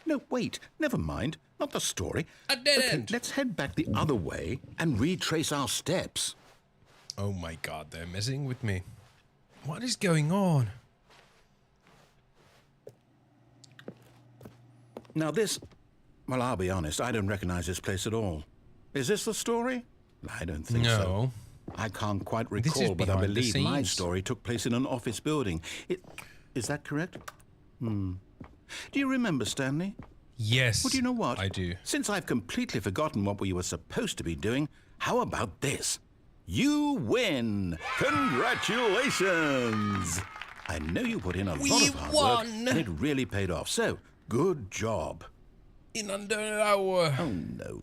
No, wait. Never mind. Not the story. I didn't. Okay, let's head back the other way and retrace our steps. Oh my God, they're messing with me. What is going on? Now this... Well, I'll be honest. I don't recognize this place at all. Is this the story? I don't think so. No. I can't quite This is recall, but I behind the believe my scenes. story took place in an office building. Is that correct? Do you remember, Stanley? Yes. Well, do you know what? I do. Since I've completely forgotten what we were supposed to be doing, how about this? You win! Congratulations! I know you put in a lot of hard work, and it really paid off. So, good job. In under an hour. Oh, no.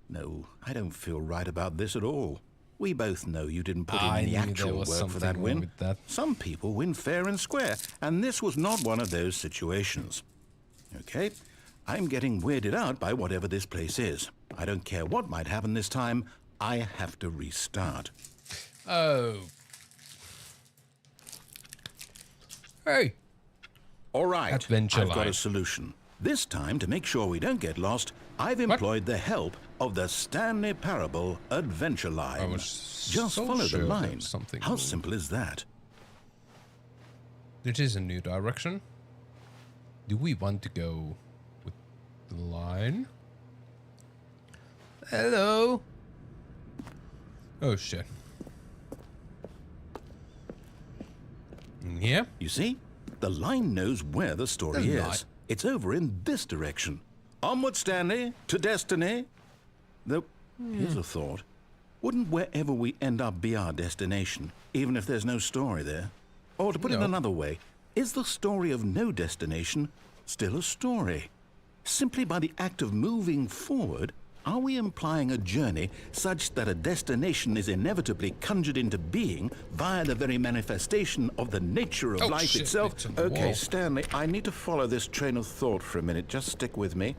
No, I don't feel right about this at all. We both know you didn't put in any actual work for that win. Some people win fair and square, and this was not one of those situations. Okay, I'm getting weirded out by whatever this place is. I don't care what might happen this time. I have to restart. Oh. Hey. All right, Adventure I've got line. a solution. This time, to make sure we don't get lost, I've employed the help of the Stanley Parable Adventure Line. I was Just so follow sure the there line. was something How more. simple is that? It is a new direction. Do we want to go with the line? Hello. Oh shit. Yeah. You see? The line knows where the story The is. line. It's over in this direction. Onward, Stanley, to destiny. Though, here's a thought. Wouldn't wherever we end up be our destination, even if there's no story there? Or to put it No. another way, is the story of no destination still a story? Simply by the act of moving forward, are we implying a journey such that a destination is inevitably conjured into being via the very manifestation of the nature of Oh, life shit, itself? it's on the Okay, wall. Stanley, I need to follow this train of thought for a minute. Just stick with me.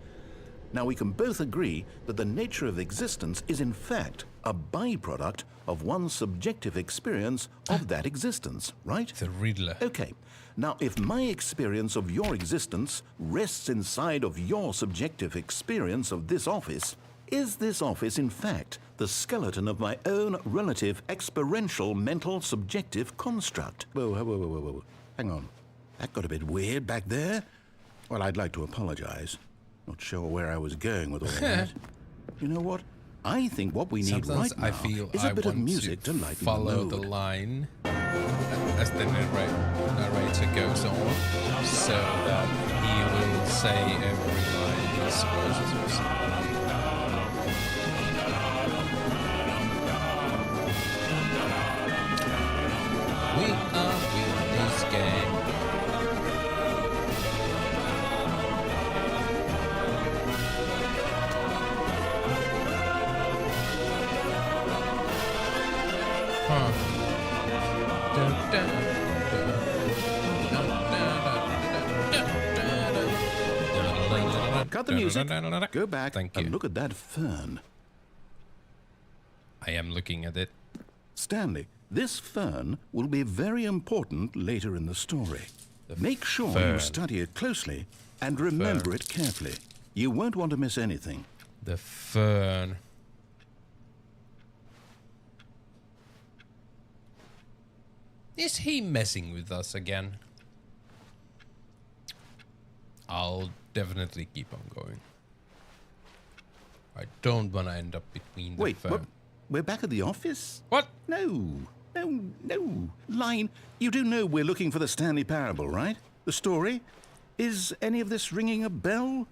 Now, we can both agree that the nature of existence is in fact a byproduct of one's subjective experience of that existence, right? The Riddler. Okay. Now, if my experience of your existence rests inside of your subjective experience of this office, is this office, in fact, the skeleton of my own relative experiential mental subjective construct? Whoa. Hang on. That got a bit weird back there. Well, I'd like to apologize. Not sure where I was going with all that. You know what? I think what we need Sometimes right now I feel is a I bit of want music to lighten the follow mood. the line as the narrator goes on, so that he will say every line he's supposed to say. We are winning this game. Cut the music. Go back Thank you. and look at that fern. I am looking at it. Stanley, this fern will be very important later in the story. Make sure fern. you study it closely and remember it carefully. You won't want to miss anything. The fern. Is he messing with us again? I'll definitely keep on going. I don't want to end up between the Wait, fern. what? We're back at the office? What? No. Line, you do know we're looking for the Stanley Parable, right? The story? Is any of this ringing a bell?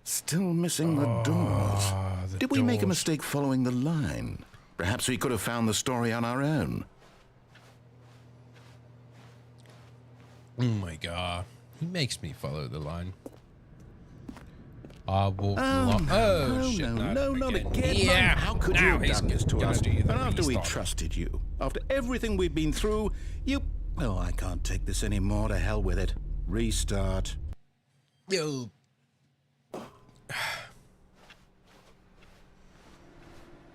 Still missing the doors. the Did we make a doors. mistake following the line? Perhaps we could have found the story on our own. Oh my god. He makes me follow the line. I will shit. No, not again. Yeah. Line, how could you Now have he's done this to gonna us? do the And after we restart. trusted you, after everything we've been through, you... Oh, I can't take this anymore. To hell with it. Restart. Yo.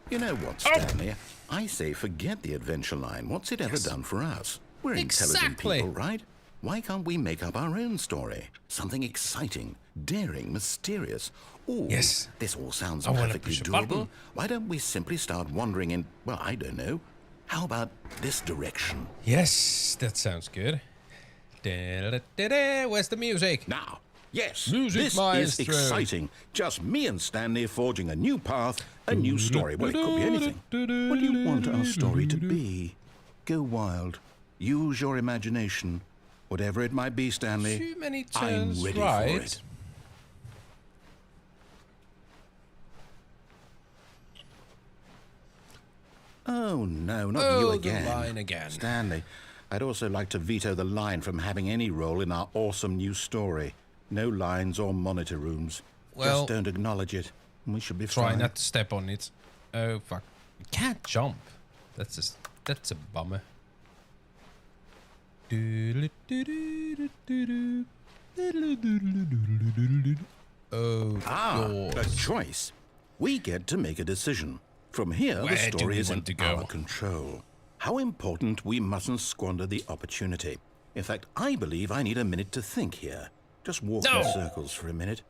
You know what, Stanley? I say forget the adventure line. What's it ever done for us? We're intelligent Exactly. people, right? Why can't we make up our own story? Something exciting, daring, mysterious. Ooh, Yes. this all sounds I wanna perfectly push a doable. button. Why don't we simply start wandering in, well, I don't know. How about this direction? Yes, that sounds good. Da-da-da-da-da. Where's the music? Now, yes, Music this is maestro. exciting. Just me and Stanley forging a new path, a new story. Well, it could be anything. What do you want our story to be? Go wild. Use your imagination. Whatever it might be, Stanley. Too many I'm turns ready right. for it. Oh, no, not Oh, you the again. line again. Stanley, I'd also like to veto the line from having any role in our awesome new story. No lines or monitor rooms. Well, just don't acknowledge it. We should be try fine. not to step on it. Oh, fuck. You can't jump. That's a bummer. Oh, a choice. We get to make a decision. From here, Where the do story we is in want to go? our control. How important we mustn't squander the opportunity. In fact, I believe I need a minute to think here. Just walk in circles for a minute.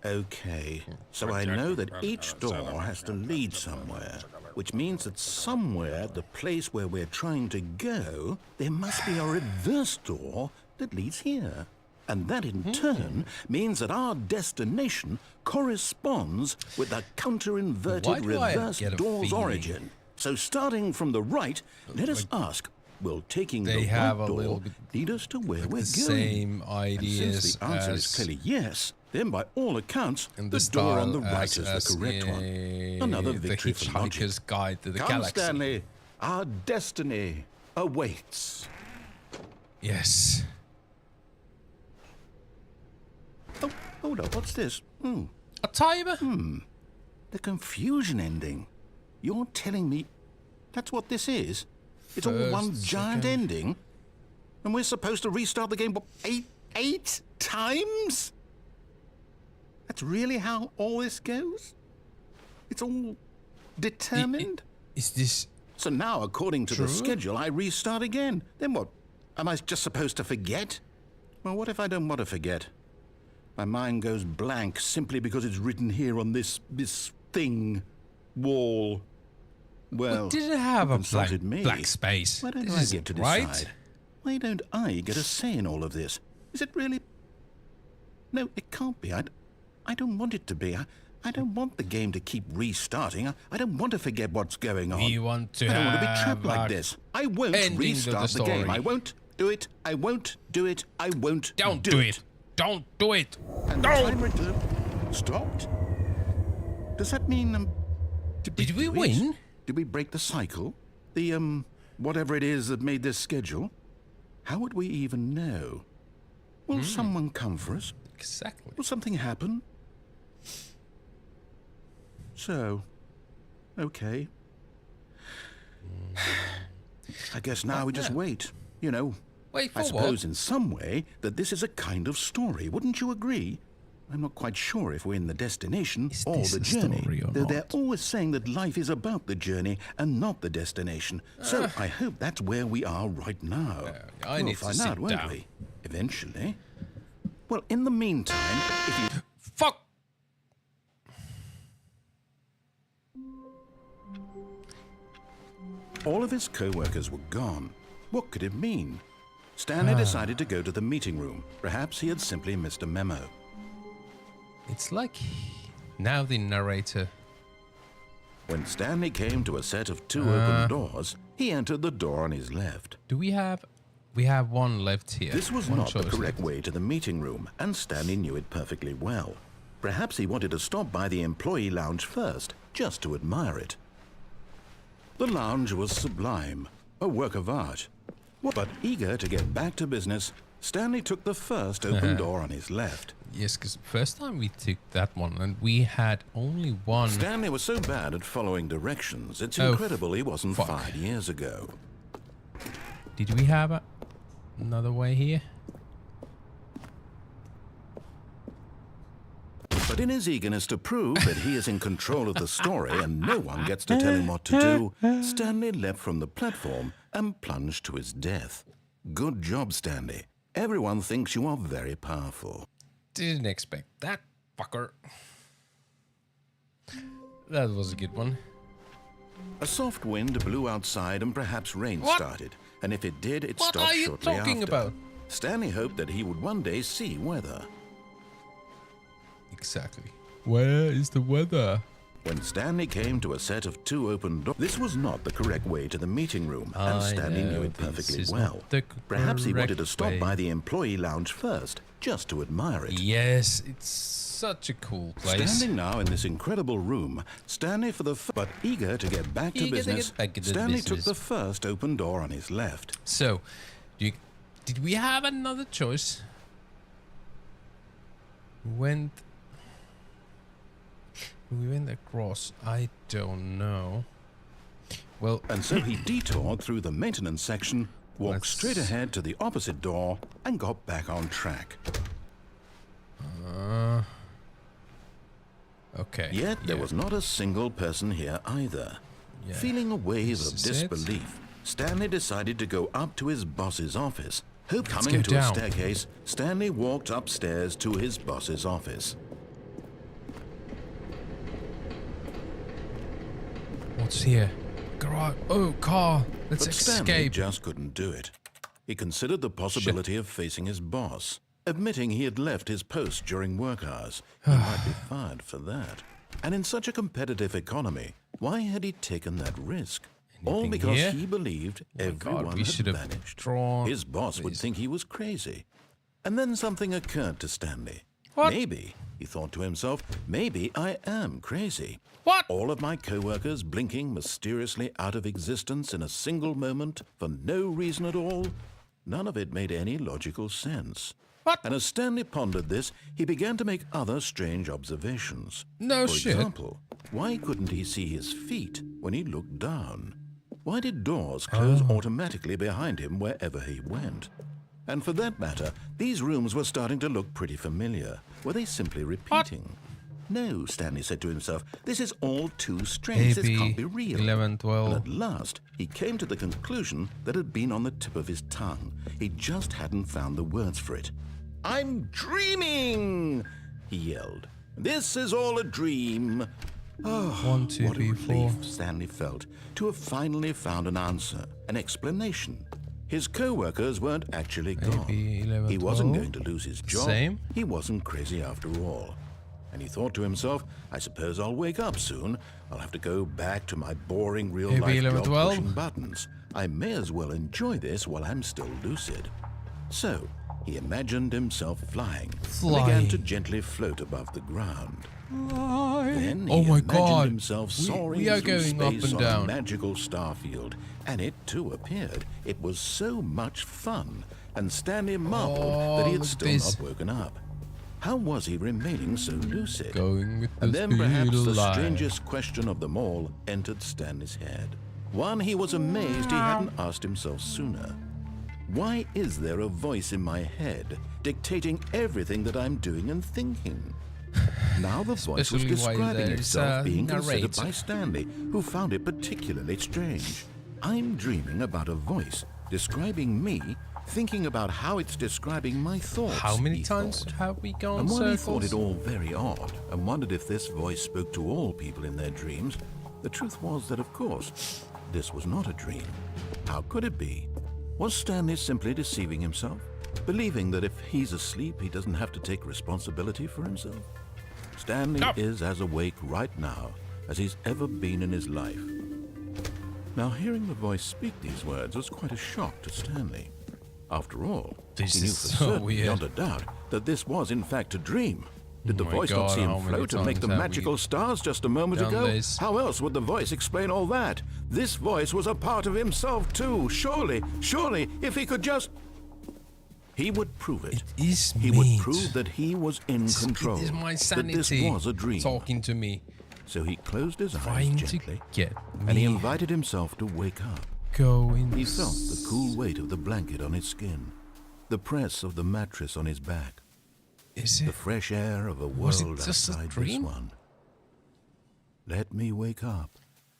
Okay, so I know that each door has to lead somewhere, which means that somewhere, the place where we're trying to go, there must be a reverse door that leads here. And that in turn means that our destination corresponds with the counter-inverted reverse door's origin. So starting from the right, let us ask, will taking the right door lead us to where we're going? Same ideas. And since the answer is clearly yes, then by all accounts, the door on the right is the correct one. Another victory for logic. The Hitchhiker's Guide to the Come, Galaxy. Stanley, our destiny awaits. Yes. Oh, hold up, what's this? A timer? The confusion ending. You're telling me that's what this is? It's all one giant ending? And we're supposed to restart the game, what, eight times? That's really how all this goes? It's all determined? Is this... So now, according to the schedule, I restart again. Then what? Am I just supposed to forget? Well, what if I don't want to forget? My mind goes blank simply because it's written here on this thing, wall. Well, we didn't have a me. black space. Why don't I get to decide? Why don't I get a say in all of this? Is it really? No, it can't be. I don't want it to be. I don't want the game to keep restarting. I don't want to forget what's going on. We want to I don't want to be trapped like this. I won't restart the game. I won't do it. I won't do it. I won't Don't do it. Don't do it. And the timer stopped? Does that mean... Did we win? Did we break the cycle? The, whatever it is that made this schedule? How would we even know? Will someone come for us? Exactly. Will something happen? So, okay. I guess now we just wait. You know, Wait for I suppose in some way that this is a kind of story. Wouldn't you agree? I'm not quite sure if we're in the destination or the journey. Though they're always saying that life is about the journey and not the destination. So I hope that's where we are right now. We'll find out, won't we? Eventually. Well, in the meantime, if you... Fuck! All of his co-workers were gone. What could it mean? Stanley decided to go to the meeting room. Perhaps he had simply missed a memo. It's like now the narrator. When Stanley came to a set of two open doors, he entered the door on his left. Do we have... We have one left here. This was not the correct way to the meeting room, and Stanley knew it perfectly well. Perhaps he wanted to stop by the employee lounge first, just to admire it. The lounge was sublime, a work of art. But eager to get back to business, Stanley took the first open door on his left. Yes, because first time we took that one, and we had only one. Stanley was so bad at following directions, it's incredible he wasn't fired years ago. Did we have another way here? But in his eagerness to prove that he is in control of the story and no one gets to tell him what to do, Stanley leapt from the platform and plunged to his death. Good job, Stanley. Everyone thinks you are very powerful. Didn't expect that, fucker. That was a good one. A soft wind blew outside and perhaps rain started. And if it did, it stopped shortly after. What are you talking about? Stanley hoped that he would one day see weather. Exactly. Where is the weather? When Stanley came to a set of two open doors, this was not the correct way to the meeting room, and Stanley knew it perfectly well. Perhaps he wanted to stop by the employee lounge first, just to admire it. Yes, it's such a cool place. Standing now in this incredible room, Stanley but eager to get back to business, Stanley took the first open door on his left. So, did we have another choice? We went across. I don't know. Well, and so he detoured through the maintenance section, walked straight ahead to the opposite door, and got back on track. Okay. Yet there was not a single person here either. Yeah. Feeling a wave of disbelief, Stanley decided to go up to his boss's office. Coming to a staircase, Stanley walked upstairs to his boss's office. What's here? Garage. Oh, car. Let's But escape. Stanley just couldn't do it. He considered the possibility of facing his boss, admitting he had left his post during work hours. He might be fired for that. And in such a competitive economy, why had he taken that risk? All because here? he believed everyone had vanished. His boss would think he was crazy. And then something occurred to Stanley. What? Maybe, he thought to himself, maybe I am crazy. What? All of my co-workers blinking mysteriously out of existence in a single moment for no reason at all. None of it made any logical sense. What? And as Stanley pondered this, he began to make other strange observations. No For shit. example, why couldn't he see his feet when he looked down? Why did doors close automatically behind him wherever he went? And for that matter, these rooms were starting to look pretty familiar. Were they simply repeating? No, Stanley said to himself, this is all too strange. This can't be real. 11, 12. And at last, he came to the conclusion that had been on the tip of his tongue. He just hadn't found the words for it. I'm dreaming, he yelled. This is all a dream. Oh, 1, 2, what a 3, 4. relief Stanley felt to have finally found an answer, an explanation. His co-workers weren't actually gone. Maybe 11, He wasn't 12. going to lose his job. Same. He wasn't crazy after all. And he thought to himself, I suppose I'll wake up soon. I'll have to go back to my boring real-life Maybe 11, job 12. pushing buttons. I may as well enjoy this while I'm still lucid. So, he imagined himself flying. And began to gently float above the ground. Then he Oh my imagined God. himself soaring We are through going up space and on down. a magical starfield, and it too appeared. It was so much fun, and Stanley marveled that he had still not woken up. How was he remaining so lucid? Going with And the then perhaps speed the of light. strangest question of them all entered Stanley's head. One he was amazed he hadn't asked himself sooner. Why is there a voice in my head dictating everything that I'm doing and thinking? Now the voice was Especially why describing there's itself a being considered narrator. by Stanley, who found it particularly strange. I'm dreaming about a voice describing me, thinking about how it's describing my thoughts. How many he times thought. have we gone And while he circles? thought it all very odd and wondered if this voice spoke to all people in their dreams, the truth was that, of course, this was not a dream. How could it be? Was Stanley simply deceiving himself, believing that if he's asleep, he doesn't have to take responsibility for himself? Stanley is as awake right now as he's ever been in his life. Now, hearing the voice speak these words was quite a shock to Stanley. After all, This he knew is for so certain, weird. beyond a doubt, that this was in fact a dream. Did the my voice not God, see him how many float and make the times have magical we stars just a moment done ago? this? How else would the voice explain all that? This voice was a part of himself too. Surely, if he could just... He would prove it. It is He me. would prove that he was in It control. is my that sanity this was a dream. talking to me, So he closed his eyes trying to gently, get and he me invited himself to wake up. going. He felt the cool weight of the blanket on his skin, the press of the mattress on his back, Is the it? fresh air of a Was it world just a outside this dream? one. Let me wake up,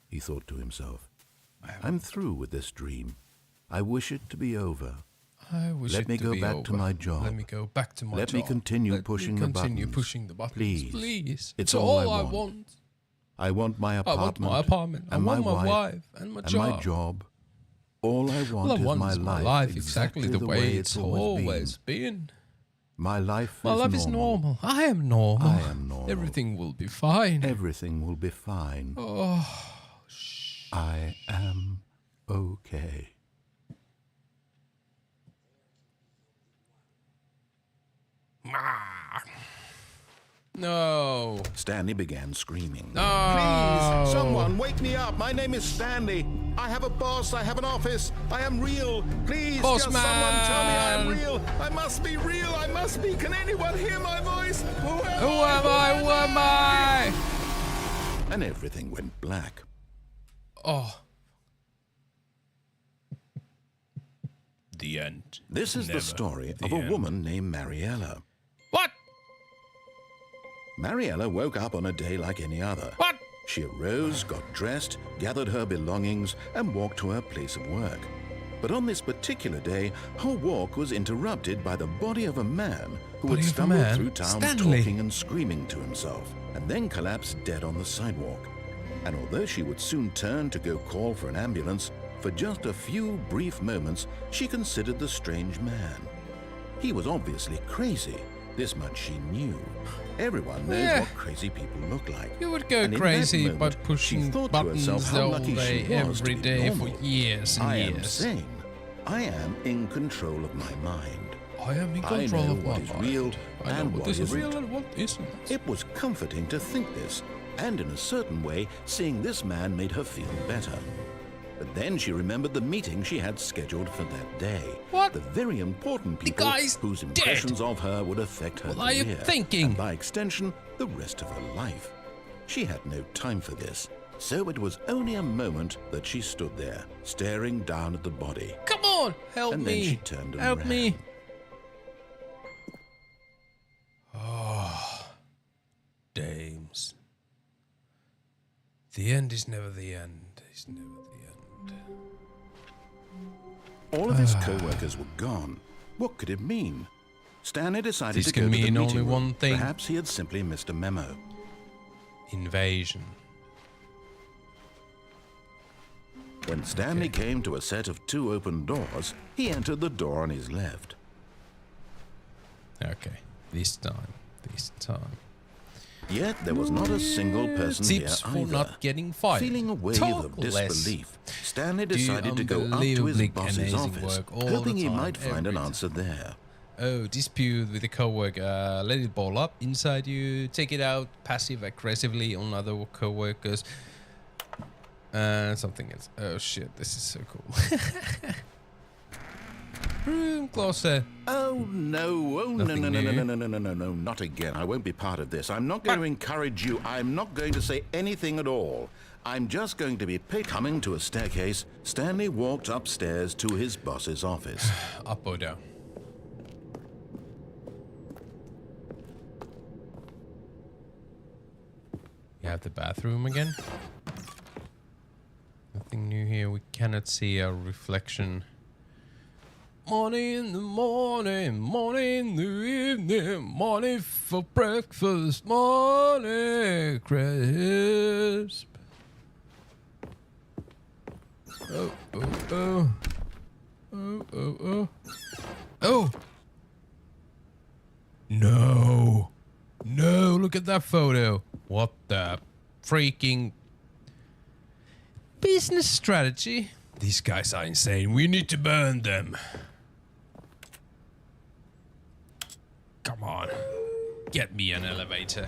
he thought to himself. I'm through with this dream. I wish it to be over. I wish Let it me to go be back over. to my job. Let me go back to my Let job. me continue Let pushing me the continue buttons. pushing the buttons. Please. Please. It's It's all all I I want. want. I want my I apartment. want my apartment. I and want my wife, wife and my and job. my job. All I want, All I is, want my, is my life exactly the way it's always been. My life My life is normal. I am normal. I am normal. Everything will be fine. Everything will be fine. Oh, I am okay. No. Stanley began screaming. No. Please, someone wake me up. My name is Stanley. I have a boss. I have an office. I am real. Please, Boss just man. someone tell me I am real. I must be real. I must be. Can anyone hear my voice? Who am I? Who am I? And everything went black. Oh. The end. This is the story of a woman named Mariella. What? Mariella woke up on a day like any other. What? She arose, got dressed, gathered her belongings, and walked to her place of work. But on this particular day, her walk was interrupted by the body of a man who had stumbled through town talking and screaming to himself, and then collapsed dead on the sidewalk. And although she would soon turn to go call for an ambulance, for just a few brief moments, she considered the strange man. He was obviously crazy. This much she knew. Everyone knows what crazy people look like. You would go crazy by pushing buttons all day, every day for years and years. I am sane. I am in control of my mind. I am in control of my mind. I know what is real and what isn't. Real and what isn't. It was comforting to think this, and in a certain way, seeing this man made her feel better. But then she remembered the meeting she had scheduled for that day. What? The very important people whose impressions of her would affect her career. What are you thinking? And by extension, the rest of her life. She had no time for this. So it was only a moment that she stood there, staring down at the body. Come on, help me. And then she turned and help ran. me. Oh, dames. The end is never the end. It's never the end. All of his co-workers were gone. What could it mean? Stanley decided to go to the meeting only room. one thing. Perhaps he had simply missed a memo. Invasion. When Stanley came to a set of 2 open doors, he entered the door on his left. Okay, this time. Yet there was not a single person here Tips either. for not getting fired. Feeling a wave of disbelief, Stanley decided to go up to his boss's office, hoping he might find an answer there. Oh, dispute with a coworker. Let it ball up inside you. Take it out passive-aggressively on other coworkers. Something else. Oh shit, this is so cool. Room closer. Oh no, no, not again. I won't be part of this. I'm not going to encourage you. I'm not going to say anything at all. I'm just going to be coming to a staircase. Stanley walked upstairs to his boss's office. Up or down? You have the bathroom again? Nothing new here. We cannot see our reflection. Morning in the morning, morning in the evening, morning for breakfast, morning crisp. Oh, oh, oh. Oh, oh, oh. Oh! No! No, look at that photo. What the freaking business strategy? These guys are insane. We need to burn them. Come on. Get me an elevator.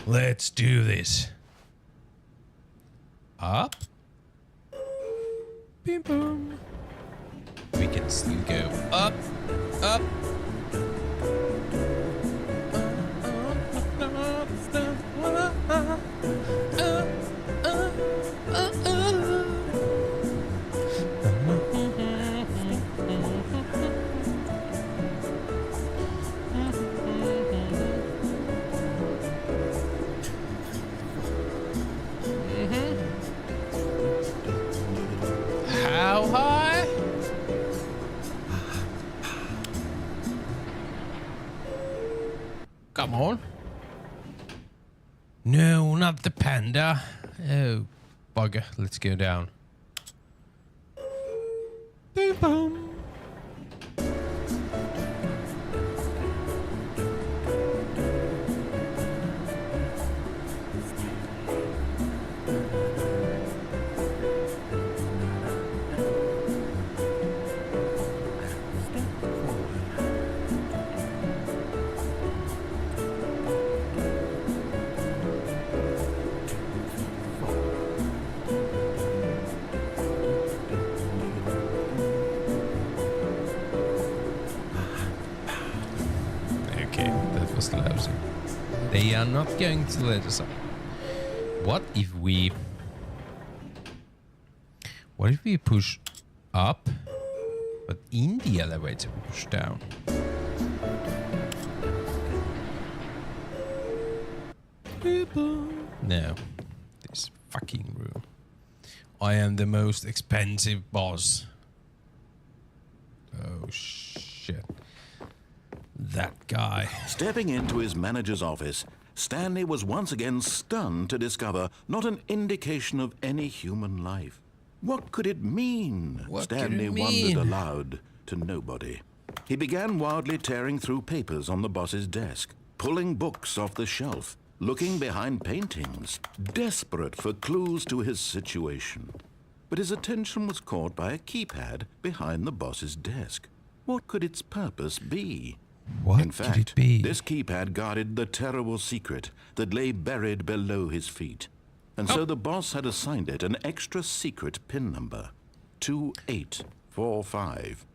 Let's do this. Up. Bim boom. We can still go up, up. How high? Come on. No, not the panda. Oh, bugger. Let's go down. Boom, boom. we are not going to let us up. What if we push up, but in the elevator we push down? No, this fucking room. I am the most expensive boss. Oh shit. That guy. Stepping into his manager's office, Stanley was once again stunned to discover not an indication of any human life. What could it mean? Stanley wondered aloud to nobody. He began wildly tearing through papers on the boss's desk, pulling books off the shelf, looking behind paintings, desperate for clues to his situation. But his attention was caught by a keypad behind the boss's desk. What could its purpose be? What In could fact, it be? this keypad guarded the terrible secret that lay buried below his feet. And so the boss had assigned it an extra secret PIN number, 2845.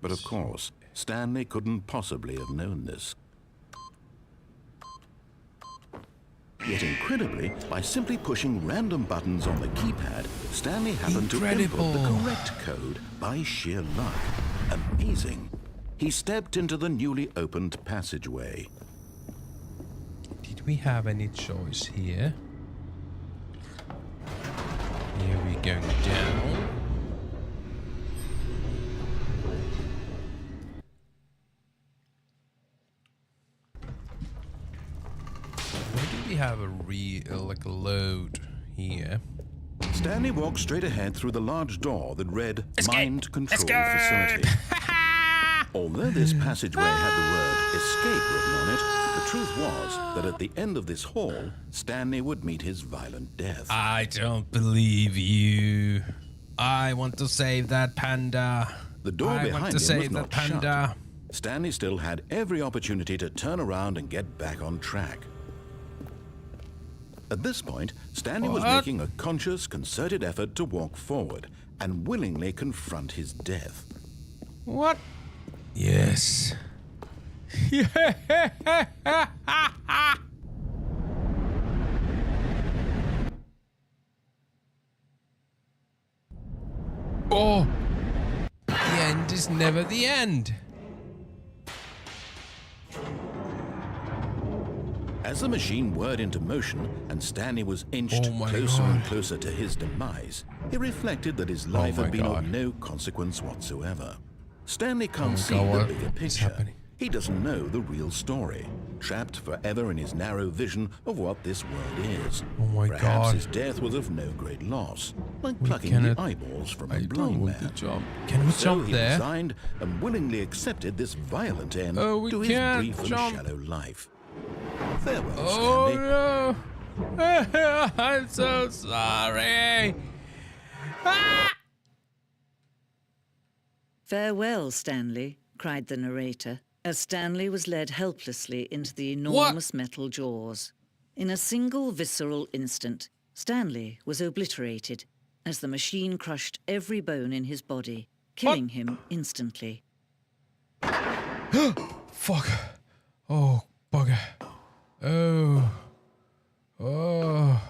But of course, Stanley couldn't possibly have known this. Yet incredibly, by simply pushing random buttons on the keypad, Stanley happened to input the correct code by sheer luck. Amazing. He stepped into the newly opened passageway. Did we have any choice here? Here we go down. Where do we have a like a load here? Stanley walked straight ahead through the large door that read Mind Control Facility. Although this passageway had the word escape written on it, the truth was that at the end of this hall, Stanley would meet his violent death. I don't believe you. I want to save that panda. The door behind him was not panda. shut. Stanley still had every opportunity to turn around and get back on track. At this point, Stanley was making a conscious, concerted effort to walk forward and willingly confront his death. What? Yes. Oh! The end is never the end. As the machine whirred into motion and Stanley was inched closer and closer to his demise, he reflected that his life had been of no consequence whatsoever. Stanley can't see the bigger picture. He doesn't know the real story, trapped forever in his narrow vision of what this world is. Perhaps his death was of no great loss, like plucking the eyeballs from a blind man. Can we jump he there? resigned and willingly accepted this violent end to his brief and shallow life. Farewell, Stanley. Oh no! I'm so sorry. Ah! Farewell, Stanley, cried the narrator, as Stanley was led helplessly into the enormous metal jaws. In a single visceral instant, Stanley was obliterated as the machine crushed every bone in his body, killing him instantly. Fuck. Oh, bugger. Oh. Oh.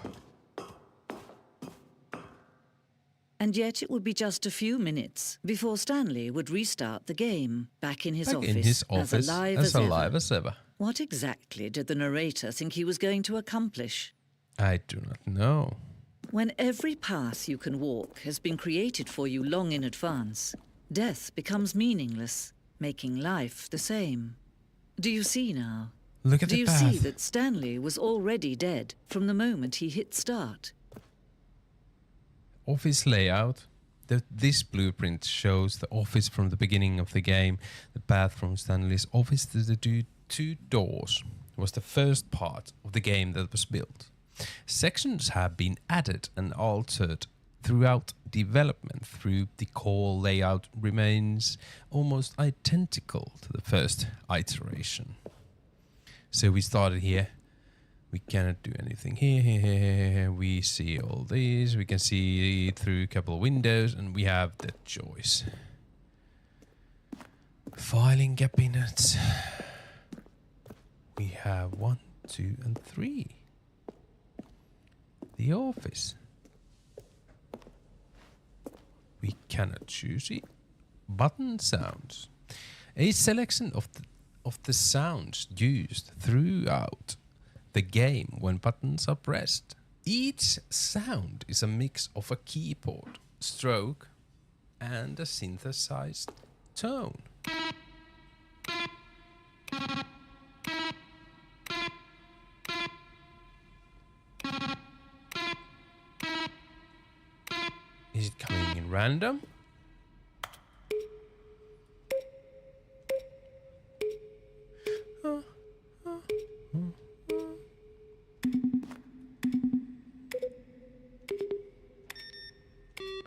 And yet it would be just a few minutes before Stanley would restart the game, back in his office as alive as ever. What exactly did the narrator think he was going to accomplish? I do not know. When every path you can walk has been created for you long in advance, death becomes meaningless, making life the same. Do you see now? Look at the path. Do you see that Stanley was already dead from the moment he hit start? Office layout. This blueprint shows the office from the beginning of the game. The path from Stanley's office to the two doors was the first part of the game that was built. Sections have been added and altered throughout development. Through the core layout remains almost identical to the first iteration. So we started here. We cannot do anything here. We see all these. We can see through a couple of windows, and we have the choice. Filing cabinets. We have 1, 2 and 3. The office. We cannot choose it. Button sounds. A selection of the sounds used throughout the game when buttons are pressed. Each sound is a mix of a keyboard, stroke, and a synthesized tone. Is it coming in random?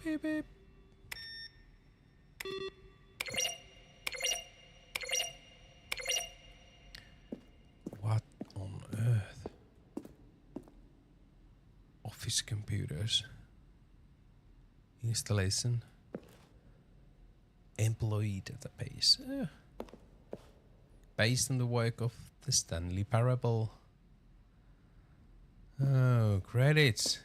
Beep, beep. What on earth? Office computers. Installation. Employee database. Based on the work of the Stanley Parable. Oh, credits.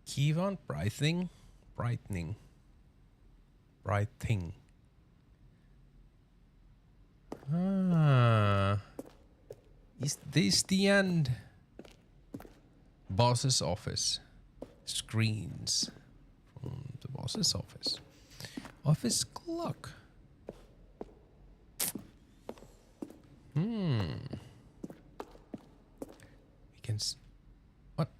Keyfont brightening. Ah. Is this the end? Boss's office. Screens from the boss's office. Office clock. We can what?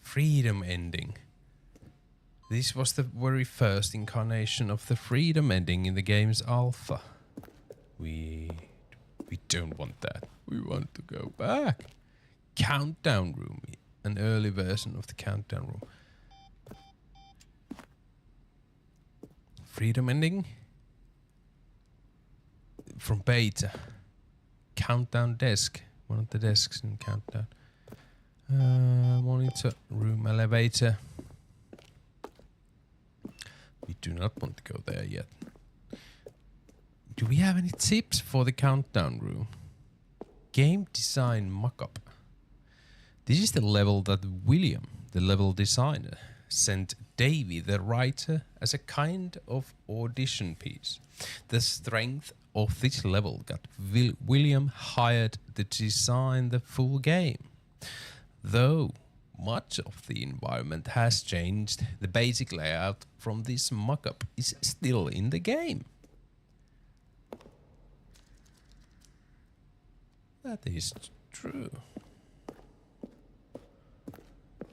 Freedom ending. This was the very first incarnation of the freedom ending in the game's alpha. We don't want that. We want to go back. Countdown room. An early version of the countdown room. Freedom ending. From beta. Countdown desk. One of the desks in countdown. Monitor. Room elevator. We do not want to go there yet. Do we have any tips for the countdown room? Game design mockup. This is the level that William, the level designer, sent Davey, the writer, as a kind of audition piece. The strength of this level got William hired to design the full game. Though much of the environment has changed, the basic layout from this mockup is still in the game. That is true.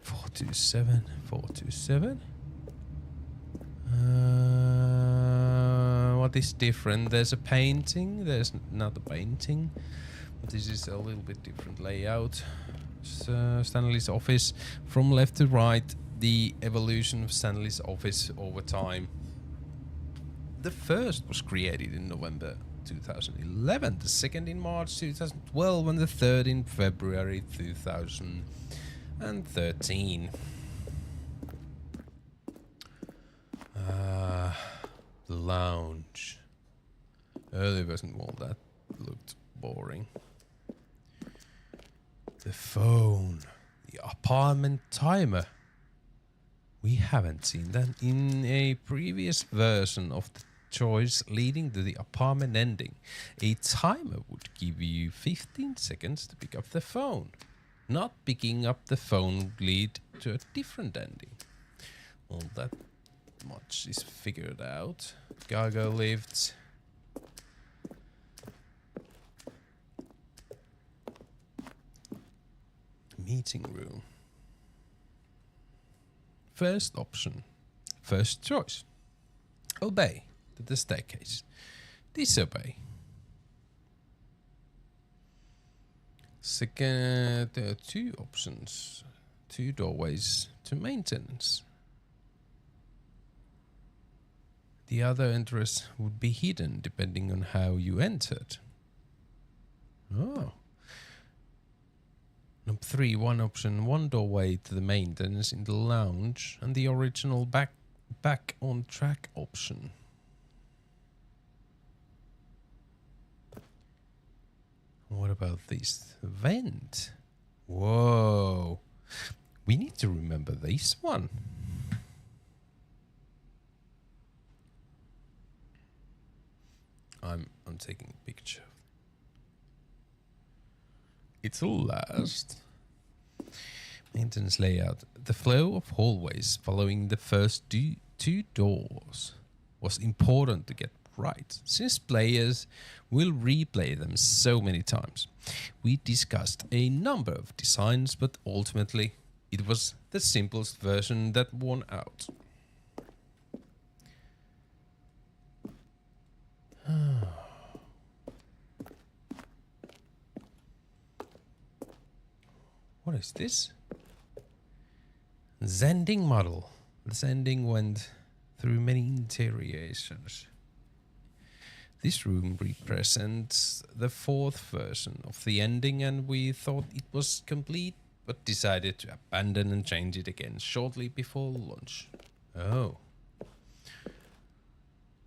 427, 427. What is different? There's a painting. There's not a painting. But this is a little bit different layout. Stanley's office. From left to right, the evolution of Stanley's office over time. The first was created in November 2011, the second in March 2012, and the third in February 2013. The lounge. Early version, well, that looked boring. The phone. The apartment timer. We haven't seen that in a previous version of the choice leading to the apartment ending. A timer would give you 15 seconds to pick up the phone. Not picking up the phone would lead to a different ending. Well, that much is figured out. Cargo lifts. Meeting room. First option. First choice. Obey to the staircase. Disobey. Second, there are two options. Two doorways to maintenance. The other entrance would be hidden depending on how you entered. Oh. Number 3, one option, one doorway to the maintenance in the lounge, and the original back on track option. about this vent. Whoa. We need to remember this one. I'm taking a picture. It's a last. Maintenance layout. The flow of hallways following the first two doors was important to get right, since players will replay them so many times. We discussed a number of designs, but ultimately it was the simplest version that won out. What is this? Zending model. The Zending went through many iterations. This room represents the fourth version of the ending, and we thought it was complete, but decided to abandon and change it again shortly before launch. Oh.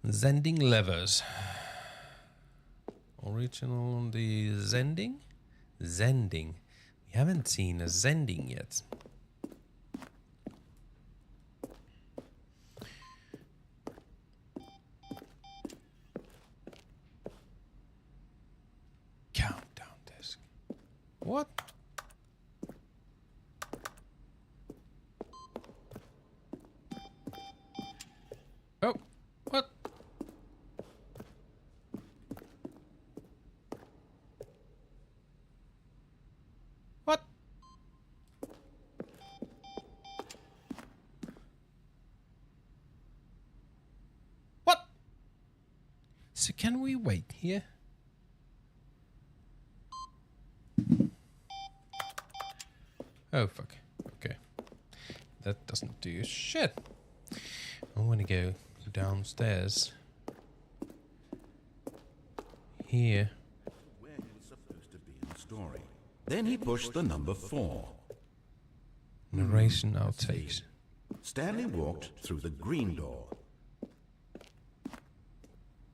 Zending levers. Original on the Zending? Zending. We haven't seen a Zending yet. Countdown desk. What? Oh, what? What? What? So can we wait here? Oh, fuck. Okay. That doesn't do shit. I want to go downstairs. Here. Where he was supposed to be in the story. Then he pushed the number 4. Narration outtakes. Stanley walked through the green door.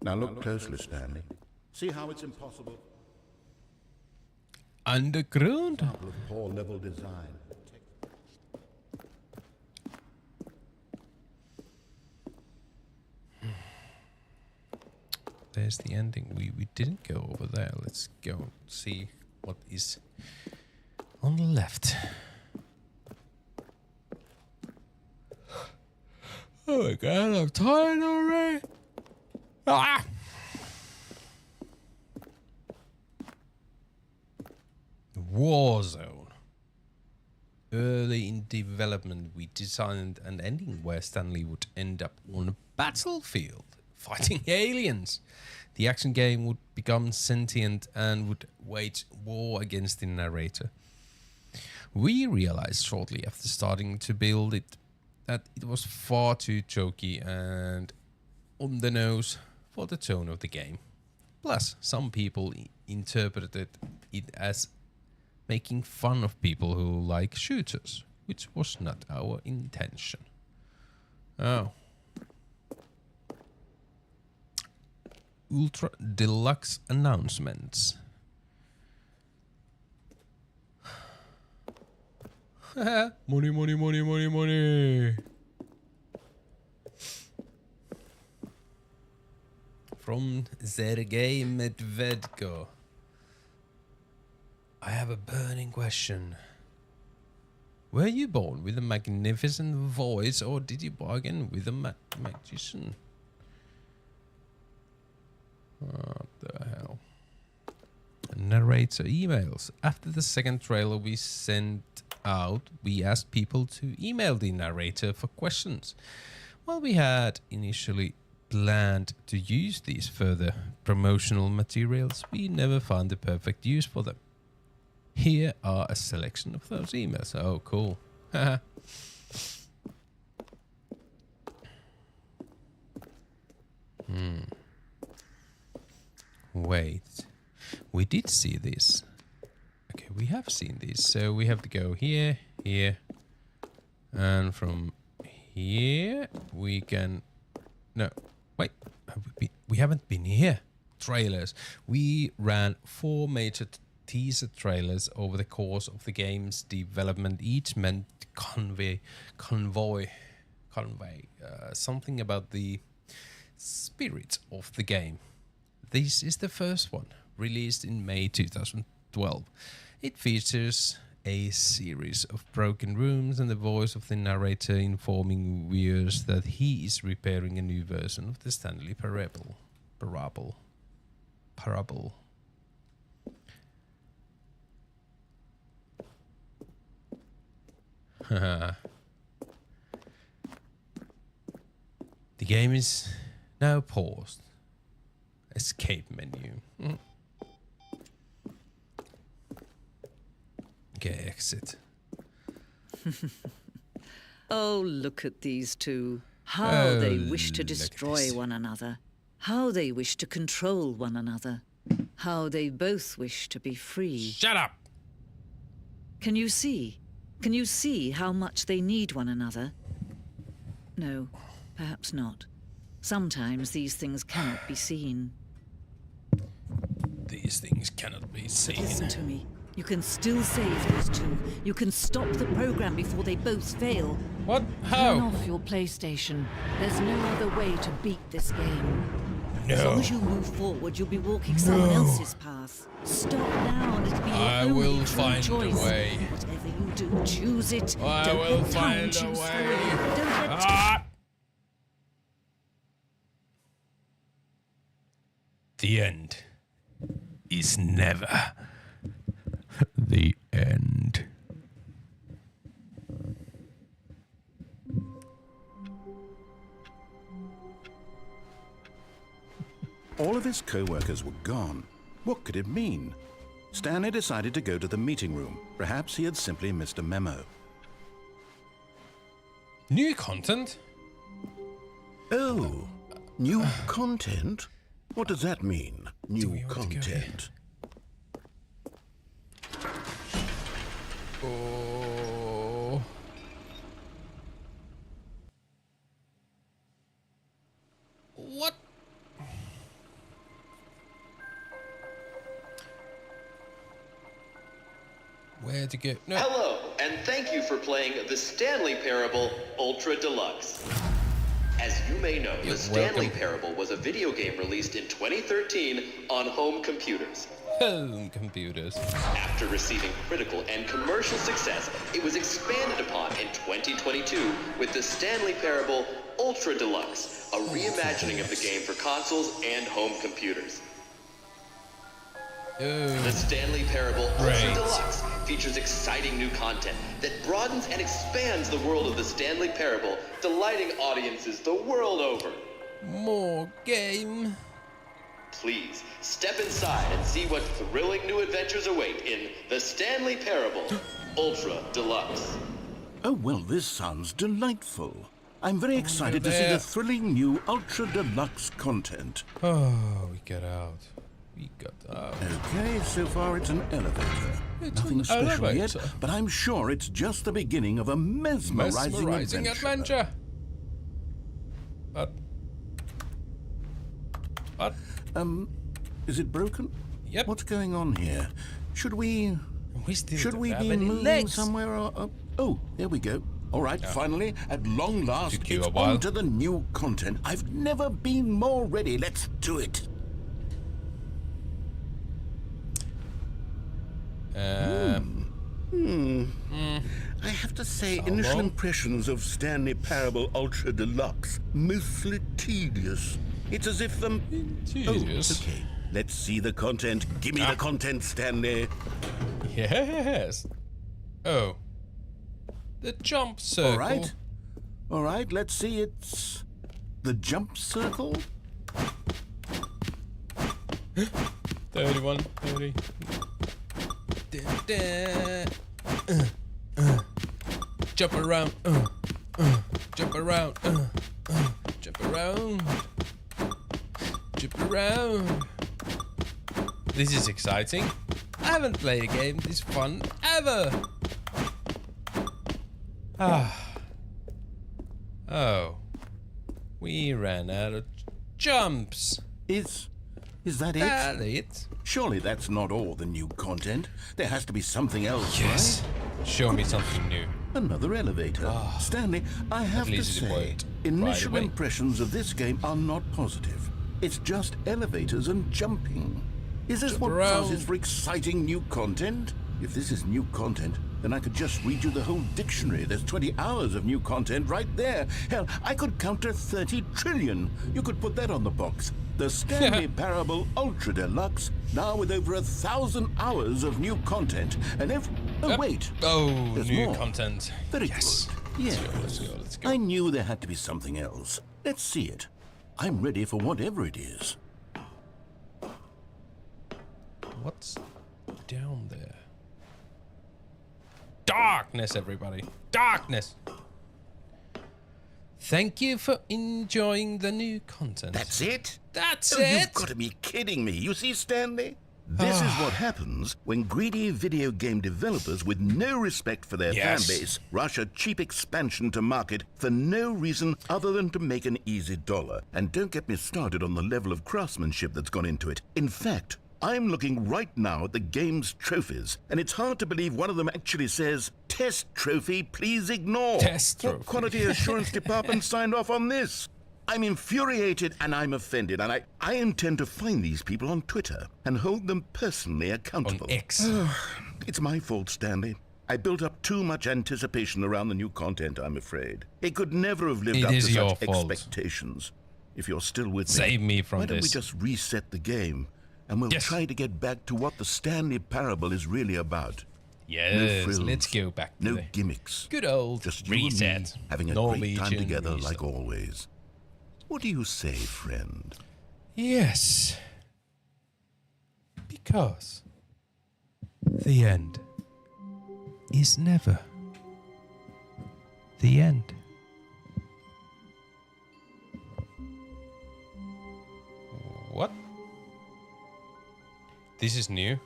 Now look closely, Stanley. See how it's impossible? Underground? Example of poor level design. There's the ending. We didn't go over there. Let's go see what is on the left. Oh my god, I'm tired already. Ah! Warzone. Early in development, we designed an ending where Stanley would end up on a battlefield fighting aliens. The action game would become sentient and would wage war against the narrator. We realized shortly after starting to build it that it was far too jokey and on the nose for the tone of the game. Plus, some people interpreted it as making fun of people who like shooters, which was not our intention. Oh. Ultra Deluxe announcements. Money, money, money, money, money. From Sergei Medvedko. I have a burning question. Were you born with a magnificent voice, or did you bargain with a magician? What the hell? Narrator emails. After the second trailer we sent out, we asked people to email the narrator for questions. While we had initially planned to use these further promotional materials, we never found the perfect use for them. Here are a selection of those emails. Oh, cool. Wait. We did see this. Okay, we have seen these. So we have to go here, here. And from here, we can... No, wait. We haven't been here. Trailers. We ran 4 major teaser trailers over the course of the game's development, each meant to convey something about the spirit of the game. This is the first one, released in May 2012. It features a series of broken rooms and the voice of the narrator informing viewers that he is repairing a new version of the Stanley Parable. The game is now paused. Escape menu. Okay, exit. Oh, look at these two. How they wish to look at destroy this. one another. How they wish to control one another. How they both wish to be free. Shut up! Can you see? Can you see how much they need one another? No, perhaps not. Sometimes these things cannot be seen. These things cannot be seen. Listen to me. You can still save those two. You can stop the program before they both fail. What? Turn How? off your PlayStation. There's no other way to beat this game. As long No. as you move forward, you'll be walking someone else's path. Stop now, and it'll be your I only will true find a choice. way. Whatever you do, choose it. I Don't will let time find a choose for way. you. Don't let Ah! The end is never the end. All of his co-workers were gone. What could it mean? Stanley decided to go to the meeting room. Perhaps he had simply missed a memo. New content? Oh, new content? What does that mean, new we want to go content? Oh. What? Where to go? No. Hello, and thank you for playing the Stanley Parable Ultra Deluxe. As you may know, You're the Stanley welcome. Parable was a video game released in 2013 on home computers. Home computers. After receiving critical and commercial success, it was expanded upon in 2022 with the Stanley Parable Ultra Deluxe, a reimagining of the game for consoles and home computers. The Stanley Parable Ultra Great. Deluxe features exciting new content that broadens and expands the world of the Stanley Parable, delighting audiences the world over. More game. Please, step inside and see what thrilling new adventures await in the Stanley Parable Ultra Deluxe. Oh, well, this sounds delightful. I'm very excited to see there. the thrilling new Ultra Deluxe content. Oh, we got out. We got out. Okay, so far it's an elevator. It's Nothing an special elevator. yet, but I'm sure it's just the beginning of a mesmerizing adventure. But. Is it broken? Yep. What's going on here? Should we Still Should don't we have be any moving legs. somewhere? Or, oh, there we go. All right, finally, at long last, Took you it's a while. on to the new content. I've never been more ready. Let's do it. I have to say, initial long? impressions of Stanley Parable Ultra Deluxe, mostly tedious. It's as if Tedious. Oh, okay. Let's see the content. Give me the content, Stanley. Yes. Oh. The jump circle. All right, let's see. It's the jump circle. 31, 30. Jump around. Jump around. Jump around. Jump around. This is exciting. I haven't played a game this fun ever. Oh. We ran out of jumps. Is Is that it? That it? Surely that's not all the new content. There has to be something else, Yes. right? Show me something new. Another elevator. Stanley, I have to least it say, worked initial right away. impressions of this game are not positive. It's just elevators and jumping. Is this what around. passes for exciting new content? If this is new content, then I could just read you the whole dictionary. There's 20 hours of new content right there. Hell, I could count to 30 trillion. You could put that on the box. The Stanley Parable Ultra Deluxe, now with over 1,000 hours of new content. And wait. Oh, There's new more. content. Very Yes. good. Yes. Let's go. I knew there had to be something else. Let's see it. I'm ready for whatever it is. What's down there? Darkness, everybody. Darkness. Thank you for enjoying the new content. That's it? That's Oh, it. you've got to be kidding me. You see, Stanley? This is what happens when greedy video game developers with no respect for their Yes. fan base rush a cheap expansion to market for no reason other than to make an easy dollar. And don't get me started on the level of craftsmanship that's gone into it. In fact, I'm looking right now at the game's trophies, and it's hard to believe one of them actually says, "Test trophy, please ignore." Test What trophy. quality assurance department signed off on this? I'm infuriated and I'm offended, and I intend to find these people on Twitter and hold them personally accountable. On X. It's my fault, Stanley. I built up too much anticipation around the new content, I'm afraid. It could never have lived It up to is your such fault. expectations. If you're still with me, Save me from why don't we this. just reset the game, and we'll Yes. try to get back to what the Stanley Parable is really about. Yes, frills, let's go back to No the gimmicks. good old Just you and me reset. having a great time Norwegian together reset. like always. What do you say, friend? Yes. Because the end is never the end. What? This is new.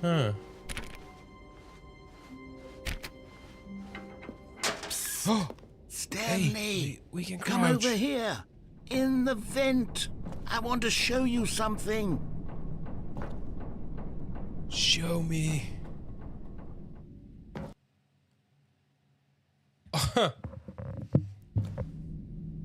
Huh. Stanley, Hey, we can come crouch. over here. In the vent. I want to show you something. Show me.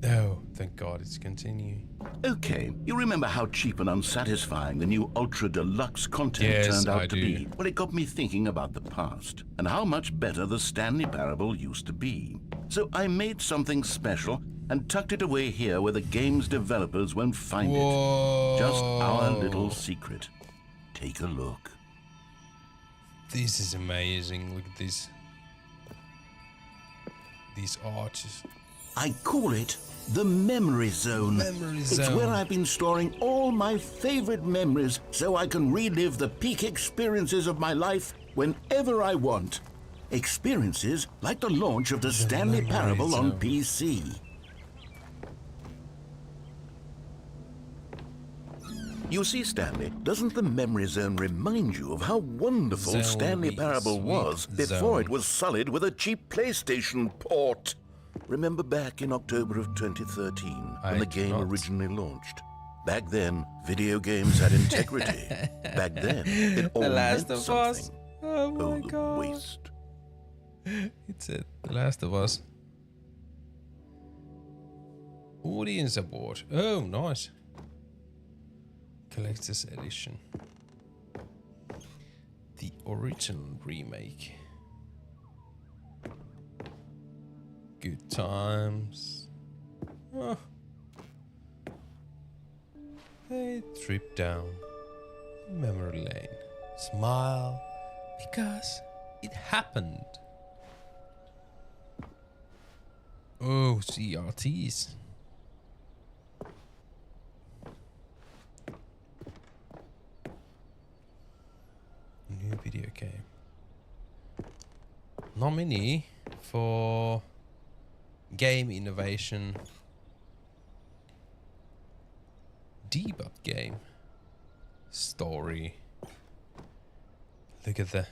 Oh, thank God it's continuing. Okay, you remember how cheap and unsatisfying the new Ultra Deluxe content Yes, turned out I to do. be? Well, it got me thinking about the past and how much better the Stanley Parable used to be. So I made something special and tucked it away here where the game's developers won't find Whoa. it. Just our little secret. Take a look. This is amazing. Look at this. These arches. I call it the Memory Zone. Memory It's Zone. where I've been storing all my favorite memories so I can relive the peak experiences of my life whenever I want. Experiences like the launch of the Stanley Memory Parable on Zone. PC. You see, Stanley, doesn't the Memory Zone remind you of how wonderful Zone, Stanley we Parable sweet was before zone. it was sullied with a cheap PlayStation port? Remember back in October of 2013 I when the do game not. originally launched? Back then, video games had integrity. Back then, it all Last meant of Us. something. Oh my the God. waste. It's it. The Last of Us. Audience award. Oh, nice. Collector's edition. The original remake. Good times. Oh. A trip down memory lane. Smile because it happened. Oh, CRTs. New video game. Nominee for Game Innovation Debut Game. Story. Look at the...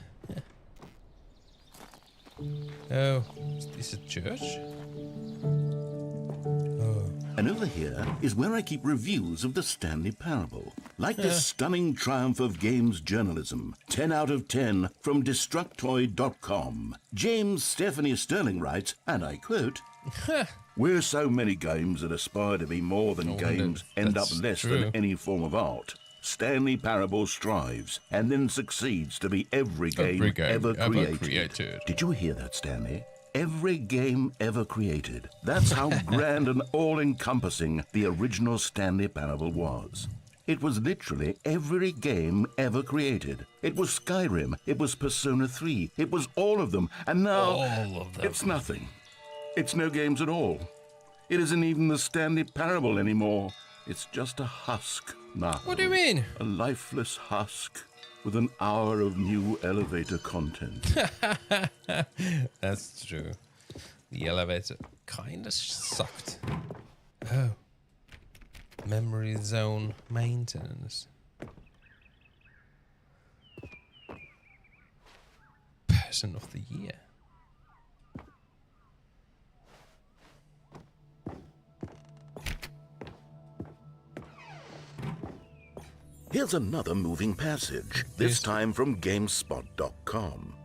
Oh, is this a church? Oh. And over here is where I keep reviews of the Stanley Parable. Like this stunning triumph of games journalism. 10 out of 10 from Destructoid.com. James Stephanie Sterling writes, and I quote, "Where so many games that aspire to be more than games end up less than any form of art, Stanley Parable strives and then succeeds to be every game ever created." Did you hear that, Stanley? Every game ever created. That's how grand and all-encompassing the original Stanley Parable was. It was literally every game ever created. It was Skyrim, it was Persona 3, it was all of them, and now it's nothing. It's no games at all. It isn't even the Stanley Parable anymore. It's just a husk now. What do you mean? A lifeless husk with an hour of new elevator content. That's true. The elevator kind of sucked. Oh. Memory zone maintenance. Person of the year. Here's another moving passage, this time from GameSpot.com.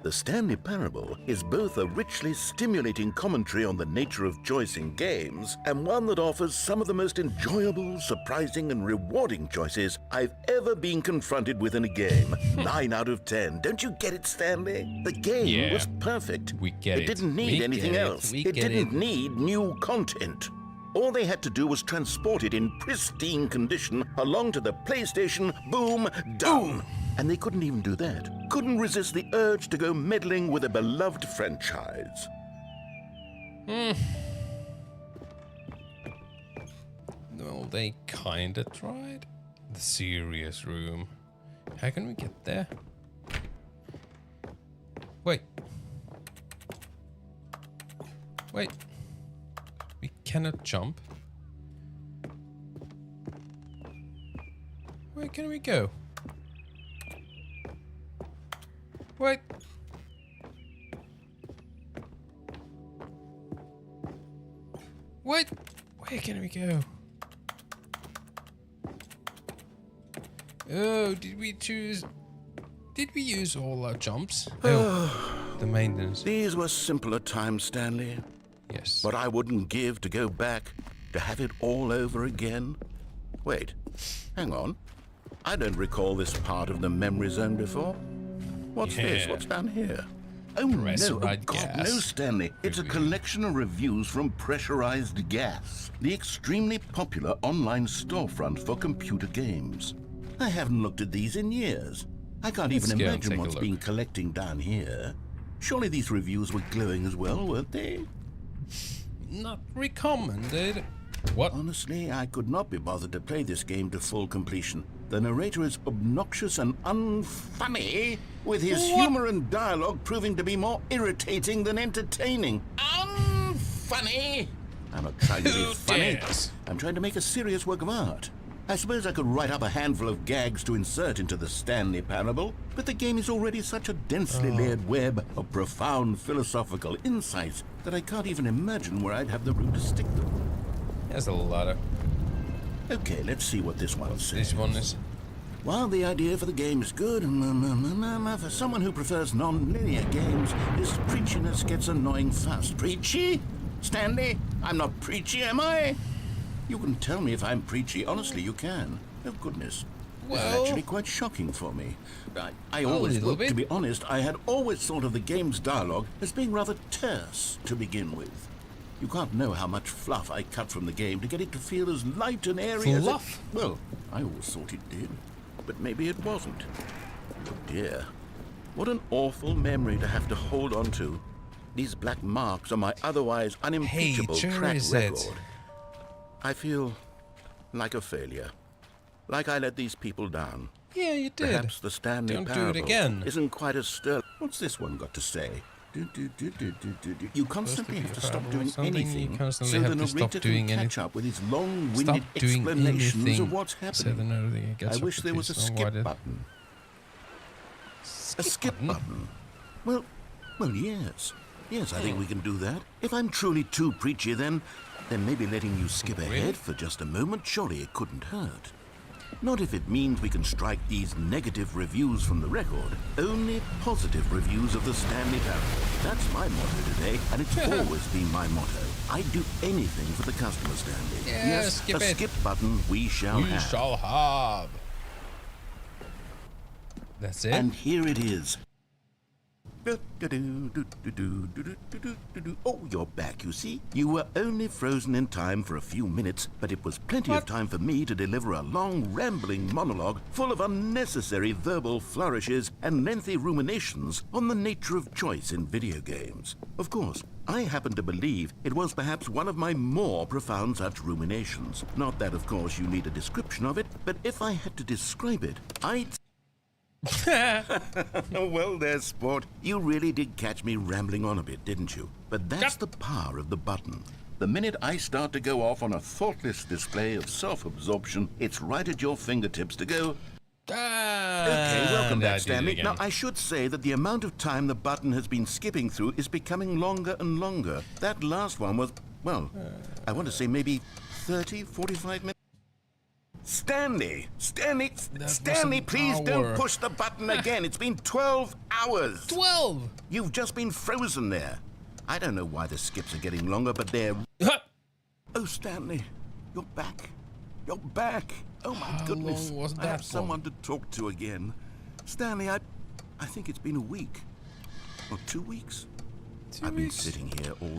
The Stanley Parable is both a richly stimulating commentary on the nature of choice in games and one that offers some of the most enjoyable, surprising, and rewarding choices I've ever been confronted with in a game. 9 out of 10. Don't you get it, Stanley? The game was perfect. We get it. It didn't need anything else. It didn't need new content. All they had to do was transport it in pristine condition along to the PlayStation, boom, done. And they couldn't even do that. Couldn't resist the urge to go meddling with a beloved franchise. Well, they kinda tried. The serious room. How can we get there? Wait. Wait. We cannot jump. Where can we go? Wait. What? Where can we go? Oh, did we choose... Did we use all our jumps? Oh, the maintenance. These were simpler times, Stanley. Yes. But I wouldn't give to go back to have it all over again. Wait, hang on. I don't recall this part of the memory zone before. What's this? What's down here? Oh no, oh God, no, Stanley. It's a collection of reviews from Pressurized Gas, the extremely popular online storefront for computer games. I haven't looked at these in years. I can't even imagine what's been collecting down here. Surely these reviews were glowing as well, weren't they? Not recommended. What? Honestly, I could not be bothered to play this game to full completion. The narrator is obnoxious and unfunny, with his humor and dialogue proving to be more irritating than entertaining. Unfunny! I'm not trying to be funny. I'm trying to make a serious work of art. I suppose I could write up a handful of gags to insert into the Stanley Parable, but the game is already such a densely layered web of profound philosophical insights that I can't even imagine where I'd have the room to stick them. There's a lot of... Okay, let's see what this one says. This one is... While the idea for the game is good, for someone who prefers non-linear games, this preachiness gets annoying fast. Preachy? Stanley, I'm not preachy, am I? You can tell me if I'm preachy. Honestly, you can. Oh, goodness. Well, this is actually quite shocking for me. I always, look, to be honest, I had always thought of the game's dialogue as being rather terse to begin with. You can't know how much fluff I cut from the game to get it to feel as light and airy as it... Well, I always thought it did, but maybe it wasn't. Oh dear. What an awful memory to have to hold on to. These black marks on my otherwise unimpeachable track record. I feel like a failure. Like I let these people down. Yeah, you did. Perhaps the Stanley Don't Parable do it again. Isn't quite as sterling. What's this one got to say? You constantly have to stop doing anything so the narrator can catch up with his long-winded explanations of what's happening. I wish there was a skip button. A skip button? Well, yes. Yes, I think we can do that. If I'm truly too preachy, then then maybe letting you skip ahead for just a moment, surely it couldn't hurt. Not if it means we can strike these negative reviews from the record. Only positive reviews of the Stanley Parable. That's my motto today, and it's always been my motto. I'd do anything for the customer, Stanley. Yeah, yes, skip a it. skip button we shall have. We shall have. That's it. And here it is. Oh, you're back, you see. You were only frozen in time for a few minutes, but it was plenty of time for me to deliver a long, rambling monologue full of unnecessary verbal flourishes and lengthy ruminations on the nature of choice in video games. Of course, I happen to believe it was perhaps one of my more profound such ruminations. Not that, of course, you need a description of it, but if I had to describe it, I'd... Well there, sport. You really did catch me rambling on a bit, didn't you? But that's the power of the button. The minute I start to go off on a thoughtless display of self-absorption, it's right at your fingertips to go... Okay, welcome back, Stanley. Now, I should say that the amount of time the button has been skipping through is becoming longer and longer. That last one was, well, I want to say maybe 30, 45 minutes. Stanley, please don't push the button again. It's been 12 hours. 12? You've just been frozen there. I don't know why the skips are getting longer, but they're... Oh, Stanley, you're back. You're back. Oh, my goodness. How long was I that have someone to talk to again. Stanley, I think it's been a week. Or 2 weeks. I've been sitting here all...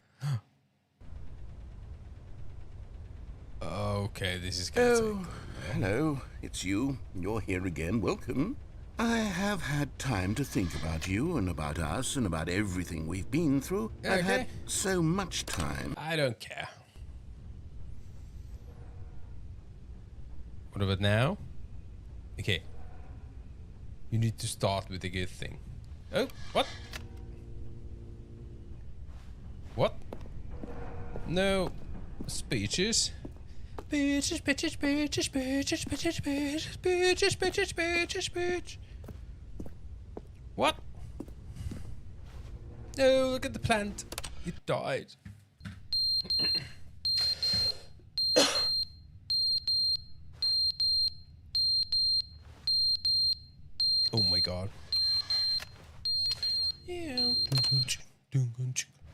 Okay, this is gonna take... Hello, it's you. You're here again. Welcome. I have had time to think about you and about us and about everything we've been through. Okay. I've had so much time. I don't care. What about now? Okay. You need to start with a good thing. Oh, what? What? No speeches. Bitches, bitches, bitches, bitches, bitches, bitches, bitches, bitches, bitches, bitch. What? No, look at the plant. It died. Oh my god. Yeah.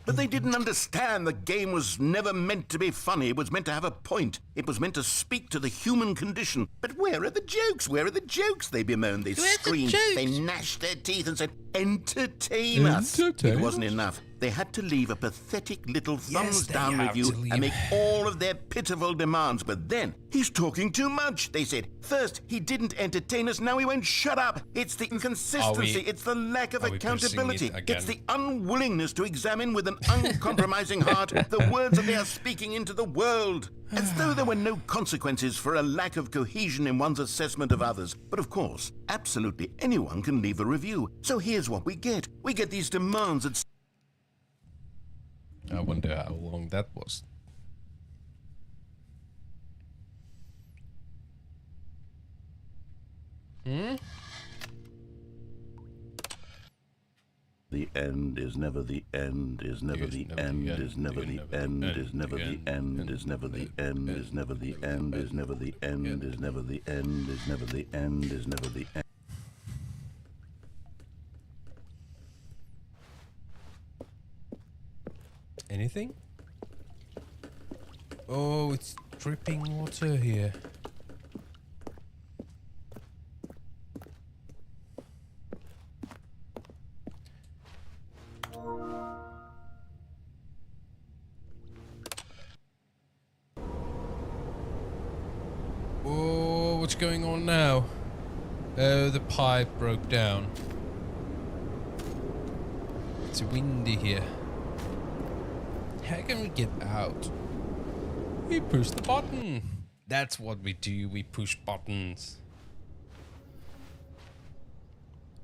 But they didn't understand the game was never meant to be funny. It was meant to have a point. It was meant to speak to the human condition. But where are the jokes? Where are the jokes? They bemoaned. They screamed. They gnashed their teeth and said, entertain us. It wasn't enough. They had to leave a pathetic little thumbs-down review and make all of their pitiful demands. But then, he's talking too much, they said. First, he didn't entertain us, now he won't shut up. It's the inconsistency, it's the lack of accountability. It's the unwillingness to examine with an uncompromising heart the words that they are speaking into the world. As though there were no consequences for a lack of cohesion in one's assessment of others. But of course, absolutely anyone can leave a review. So here's what we get. We get these demands that... I wonder how long that was. The end is never the end, is never the end, is never the end, is never the end, is never the end, is never the end, is never the end, is never the end, is never the end, is never the end. Anything? Oh, it's dripping water here. Oh, what's going on now? Oh, the pipe broke down. It's windy here. How can we get out? We push the button. That's what we do. We push buttons.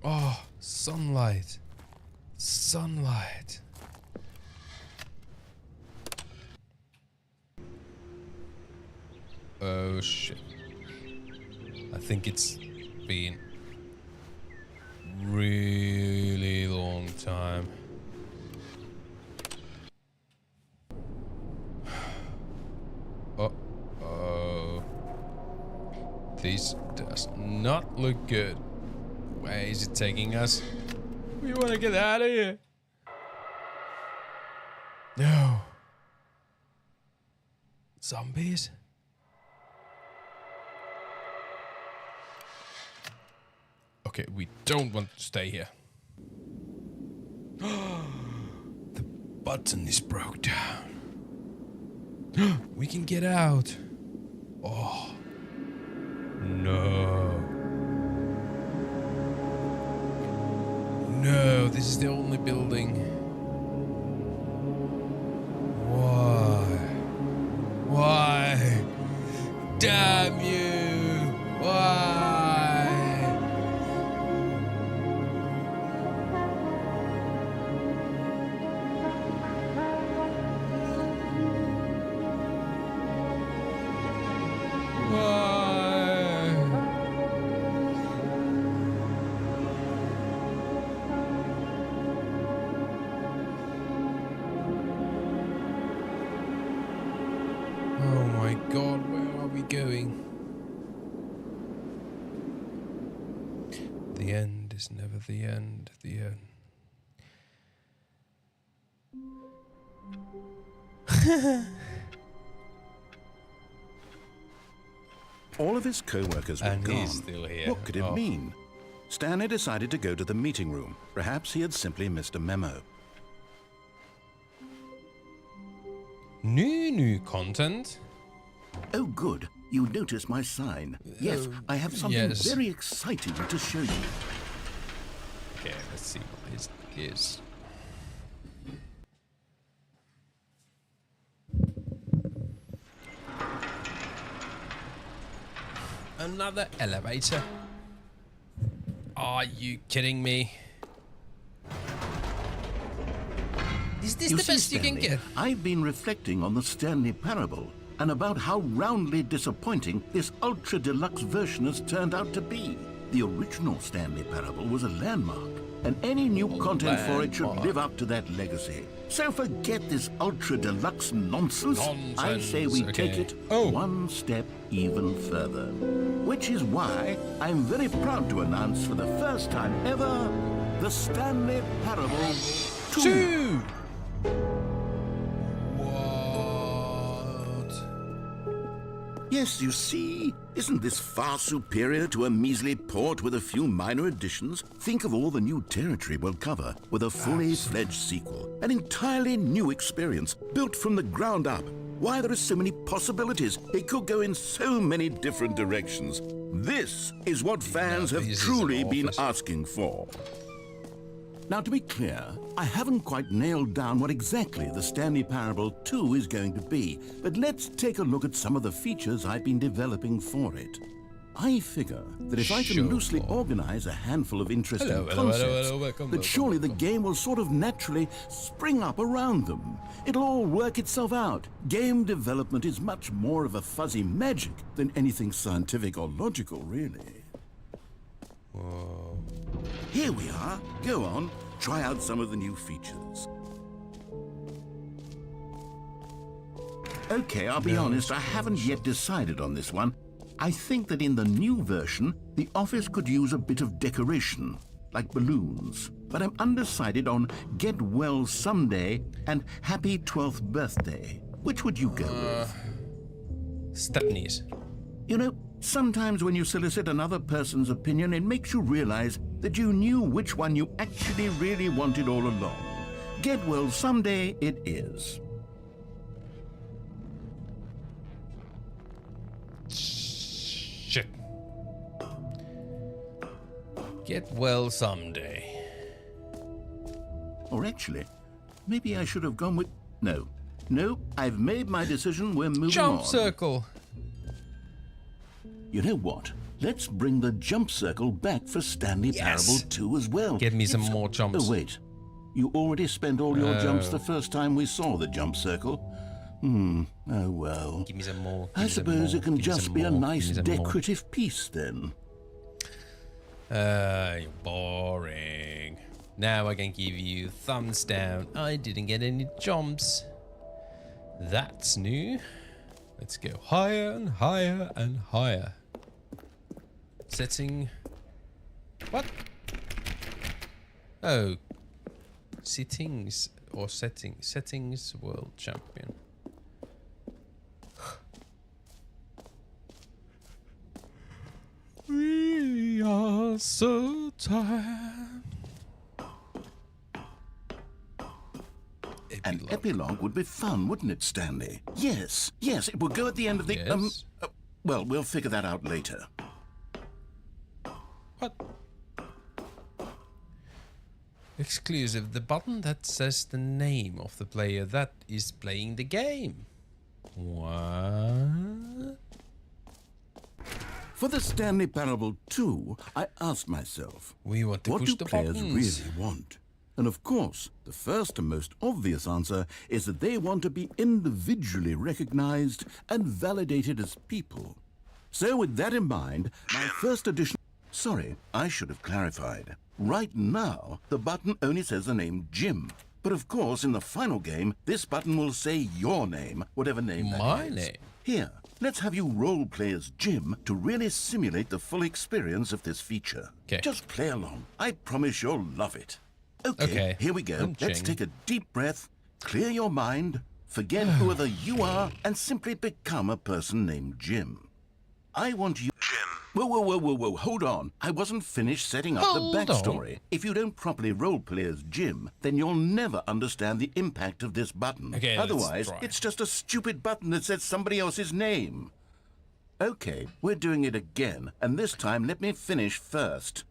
Oh, sunlight. Sunlight. Oh shit. I think it's been really long time. This does not look good. Where is it taking us? We want to get out of here. No. Zombies? Okay, we don't want to stay here. The button is broke down. We can get out. Oh. No. No, this is the only building. Why? Why? Damn you! Why? Oh my god, where are we going? The end is never the end, the end. All of his co-workers were And gone. he's still here. What could it mean? Stanley decided to go to the meeting room. Perhaps he had simply missed a memo. New content? Oh, good. You noticed my sign. Yes, I have something very exciting to show you. Okay, let's see what this is. Another elevator? Are you kidding me? Is this the best you can get? I've been reflecting on the Stanley parable and about how roundly disappointing this ultra deluxe version has turned out to be. The original Stanley parable was a landmark, and any new content for it should live up to that legacy. So forget this ultra deluxe nonsense. I say we take it one step even further. Which is why I'm very proud to announce for the first time ever, the Stanley Parable 2. What? Yes, you see, isn't this far superior to a measly port with a few minor additions? Think of all the new territory we'll cover with a fully fledged sequel. An entirely new experience, built from the ground up. Why, there are so many possibilities. It could go in so many different directions. This is what fans have truly been asking for. Now, to be clear, I haven't quite nailed down what exactly the Stanley Parable 2 is going to be, but let's take a look at some of the features I've been developing for it. I figure that if I can loosely organize a handful of interesting concepts, that surely the game will sort of naturally spring up around them. It'll all work itself out. Game development is much more of a fuzzy magic than anything scientific or logical, really. Whoa. Here we are. Go on, try out some of the new features. Okay, I'll be honest, I haven't yet decided on this one. I think that in the new version, the office could use a bit of decoration, like balloons. But I'm undecided on Get Well Someday and Happy 12th Birthday. Which would you go with? Stepneys. You know, sometimes when you solicit another person's opinion, it makes you realize that you knew which one you actually really wanted all along. Get Well Someday it is. Shit. Get well someday. Or actually, maybe I should have gone with... No, I've made my decision. We're moving on. Jump circle. You know what? Let's bring the jump circle back for Stanley Parable 2 as well. Give me some more jumps. Oh, wait. You already spent all your jumps the first time we saw the jump circle. Oh well. Give me some more. I suppose it can just be a nice decorative piece then. You're boring. Now I can give you thumbs down. I didn't get any jumps. That's new. Let's go higher and higher and higher. Setting. What? Oh. Settings or settings world champion. We are so tired. An epilogue would be fun, wouldn't it, Stanley? Yes, yes, it would go at the end of the... Yes. Well, we'll figure that out later. What? Exclusive. The button that says the name of the player that is playing the game. What? For the Stanley Parable 2, I asked myself, We want to what push do the players buttons. really want? And of course, the first and most obvious answer is that they want to be individually recognized and validated as people. So with that in mind, my first edition... Sorry, I should have clarified. Right now, the button only says the name Jim. But of course, in the final game, this button will say your name, whatever name that is. My name? Here, let's have you role-play as Jim to really simulate the full experience of this feature. 'Kay. Just play along. I promise you'll love it. Okay, Here we go. I'm Let's Jing. take a deep breath, clear your mind, forget whoever you are, and simply become a person named Jim. I want you... Jim. Whoa, hold on. I wasn't finished setting up Hold the on. backstory. If you don't properly roleplay as Jim, then you'll never understand the impact of this button. Okay, let's Otherwise, try. it's just a stupid button that says somebody else's name. Okay, we're doing it again, and this time let me finish first.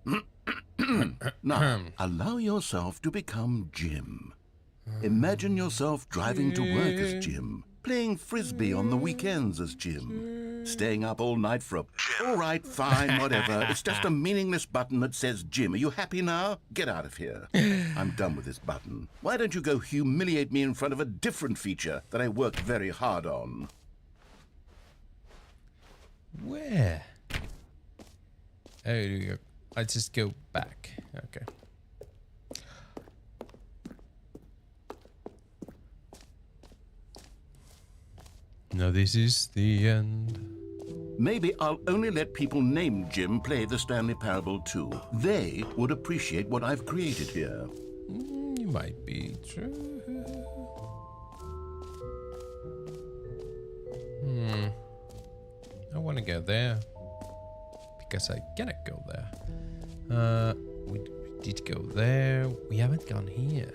Now, allow yourself to become Jim. Imagine yourself driving to work as Jim, playing frisbee on the weekends as Jim, staying up all night for a... All right, fine, whatever. It's just a meaningless button that says Jim. Are you happy now? Get out of here. I'm done with this button. Why don't you go humiliate me in front of a different feature that I worked very hard on? Where? Oh, you go. I just go back. Okay. No, this is the end. Maybe I'll only let people named Jim play the Stanley Parable 2. They would appreciate what I've created here. You might be true. I want to go there because I cannot go there. We did go there. We haven't gone here.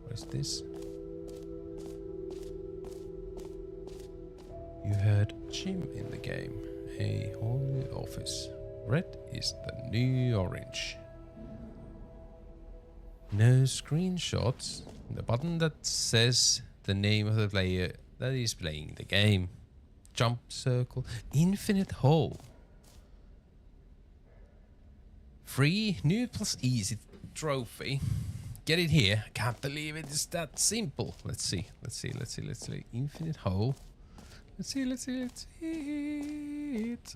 What is this? You heard Jim in the game. A whole new office. Red is the new orange. No screenshots. The button that says the name of the player that is playing the game. Jump circle. Infinite hole. Free new plus easy trophy. Get it here. I can't believe it is that simple. Let's see. Infinite hole. Let's see it.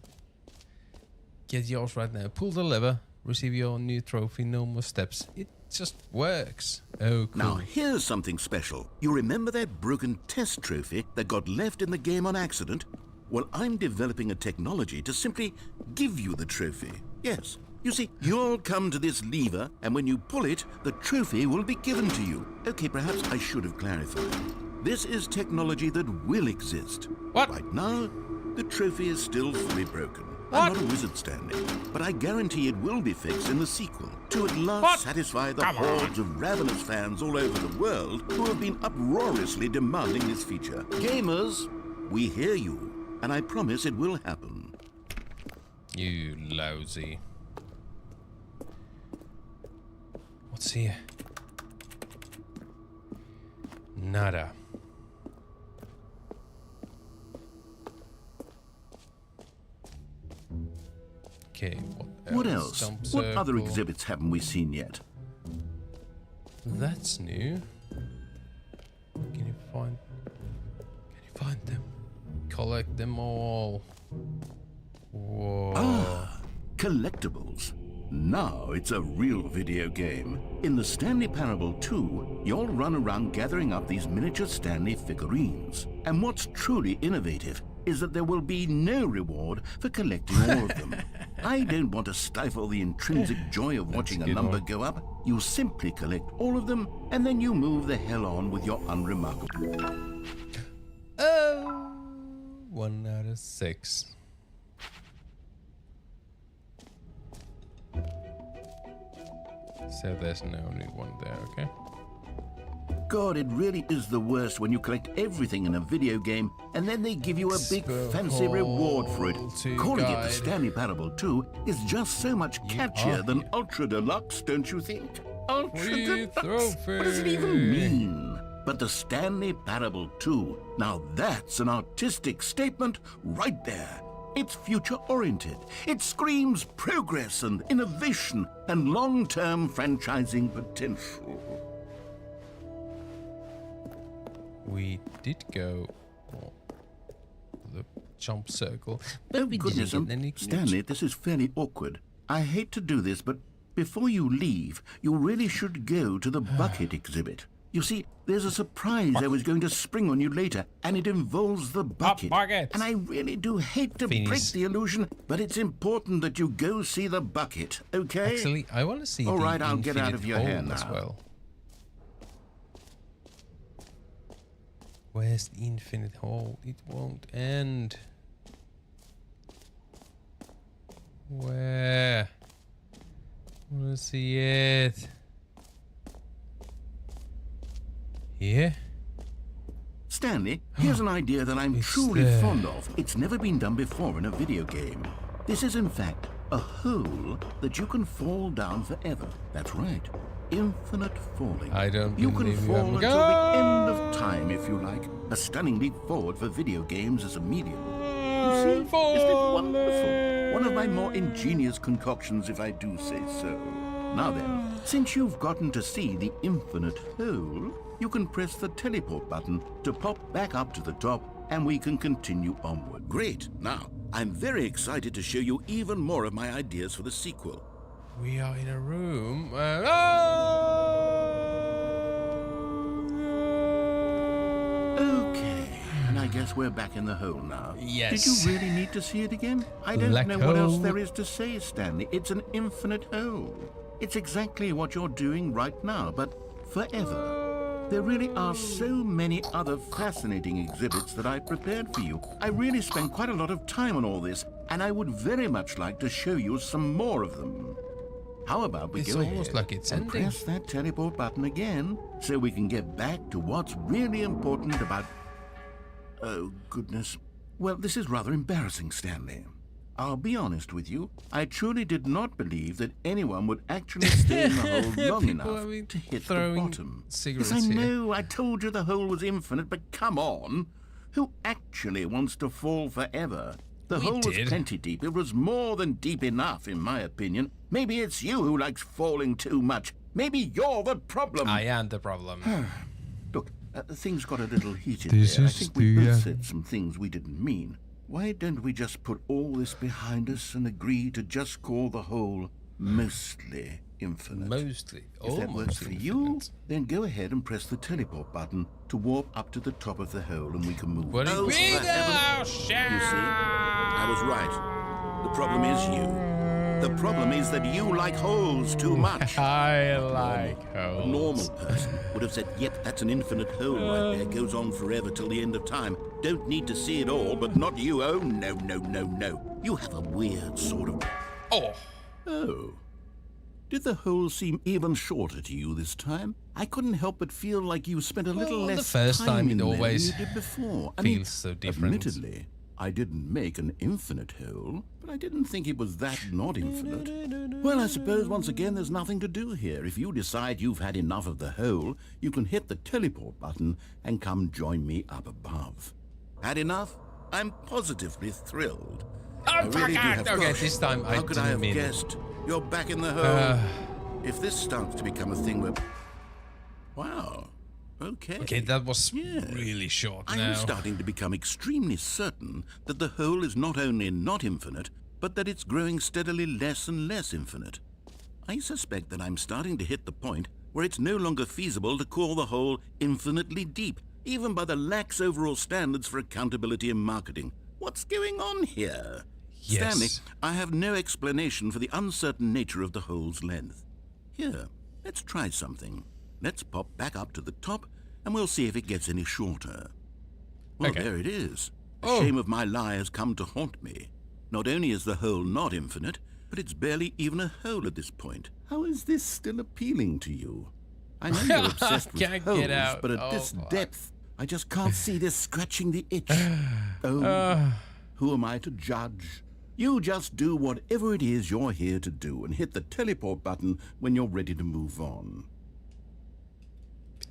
Get yours right now. Pull the lever. Receive your new trophy. No more steps. It just works. Oh, cool. Now, here's something special. You remember that broken test trophy that got left in the game on accident? Well, I'm developing a technology to simply give you the trophy. Yes. You see, you'll come to this lever, and when you pull it, the trophy will be given to you. Okay, perhaps I should have clarified. This is technology that will exist. What? Right now, the trophy is still fully broken. What? I'm not a wizard, Stanley, but I guarantee it will be fixed in the sequel to at last What? satisfy the Come on. hordes of ravenous fans all over the world who have been uproariously demanding this feature. Gamers, we hear you, and I promise it will happen. You lousy. What's here? Nada. Okay, What else? Jump What other circle. exhibits haven't we seen yet? That's new. Can you find them? Collect them all. Whoa. Collectibles. Now it's a real video game. In the Stanley Parable 2, you'll run around gathering up these miniature Stanley figurines. And what's truly innovative is that there will be no reward for collecting all of them. I don't want to stifle the intrinsic joy of watching a number go up. You simply collect all of them, and then you move the hell on with your unremarkable. Oh, 1 out of 6. So there's no only one there, okay? God, it really is the worst when you collect everything in a video game and then they give you a big fancy reward for it. Calling it the Stanley Parable 2 is just so much catchier than Ultra Deluxe, don't you think? Ultra Deluxe? What does it even mean? But the Stanley Parable 2, now that's an artistic statement right there. It's future-oriented. It screams progress and innovation and long-term franchising potential. We did go the jump circle. Oh, goodness, Stanley, this is fairly awkward. I hate to do this, but before you leave, you really should go to the bucket exhibit. You see, there's a surprise I was going to spring on you later, and it involves the bucket. And I really do hate to break the illusion, but it's important that you go see the bucket, okay? Actually, I want to see All the right, I'll get out of your hair now. As well. Where's the infinite hole? It won't end. Where? I want to see it. Here? Stanley, here's an idea that I'm truly fond of. It's never been done before in a video game. This is, in fact, a hole that you can fall down forever. That's right. Infinite falling. I don't You can believe fall you. until the end of time, if you like. A stunning leap forward for video games as a medium. You see, isn't it wonderful? One of my more ingenious concoctions, if I do say so. Now then, since you've gotten to see the infinite hole, you can press the teleport button to pop back up to the top, and we can continue onward. Great. Now, I'm very excited to show you even more of my ideas for the sequel. We are in a room. Okay, and I guess we're back in the hole now. Yes. Did you really need to see it again? I don't Black know what else hole. there is to say, Stanley. It's an infinite hole. It's exactly what you're doing right now, but forever. There really are so many other fascinating exhibits that I've prepared for you. I really spent quite a lot of time on all this, and I would very much like to show you some more of them. How about we It's go almost ahead like it's and ending. press that teleport button again so we can get back to what's really important about... Oh, goodness. Well, this is rather embarrassing, Stanley. I'll be honest with you. I truly did not believe that anyone would actually stay in the hole long enough to hit the bottom. Yes, I know. I told you the hole was infinite, but come on. Who actually wants to fall forever? The hole was plenty deep. It was more than deep enough, in my opinion. Maybe it's you who likes falling too much. Maybe you're the problem. I am the problem. Look, things got a little heated there. I think we both said some things we didn't mean. Why don't we just put all this behind us and agree to just call the hole mostly infinite? Mostly. If that works for you, then go ahead and press the teleport button to warp up to the top of the hole and we can move. What Oh, do you for heaven's- You see, I was right. The problem is you. The problem is that you like holes too much. I like A holes. normal person would have said, yep, that's an infinite hole right there. Goes on forever till the end of time. Don't need to see it all, but not you. Oh, no, no, no, no. You have a weird sort of... Oh. Oh. Did the hole seem even shorter to you this time? I couldn't help but feel like you spent a little Well, the less first time in it there than always you did before. feels so different. Admittedly, I didn't make an infinite hole, but I didn't think it was that not infinite. Well, I suppose once again there's nothing to do here. If you decide you've had enough of the hole, you can hit the teleport button and come join me up above. Had enough? I'm positively thrilled. I really do have... Okay, Gosh, this time I how could I have didn't mean it. guessed? You're back in the hole. If this starts to become a thing where... Wow. Okay. Okay, that was Yes. really short I'm now. starting to become extremely certain that the hole is not only not infinite, but that it's growing steadily less and less infinite. I suspect that I'm starting to hit the point where it's no longer feasible to call the hole infinitely deep, even by the lax overall standards for accountability and marketing. What's going on here? Yes. Stanley, I have no explanation for the uncertain nature of the hole's length. Here, let's try something. Let's pop back up to the top, and we'll see if it gets any shorter. Well, Okay. there it is. The Oh. shame of my lie has come to haunt me. Not only is the hole not infinite, but it's barely even a hole at this point. How is this still appealing to you? I know you're obsessed with Can't holes, get out. but at Oh, this fuck. depth, I just can't see this scratching the itch. Oh, who am I to judge? You just do whatever it is you're here to do and hit the teleport button when you're ready to move on.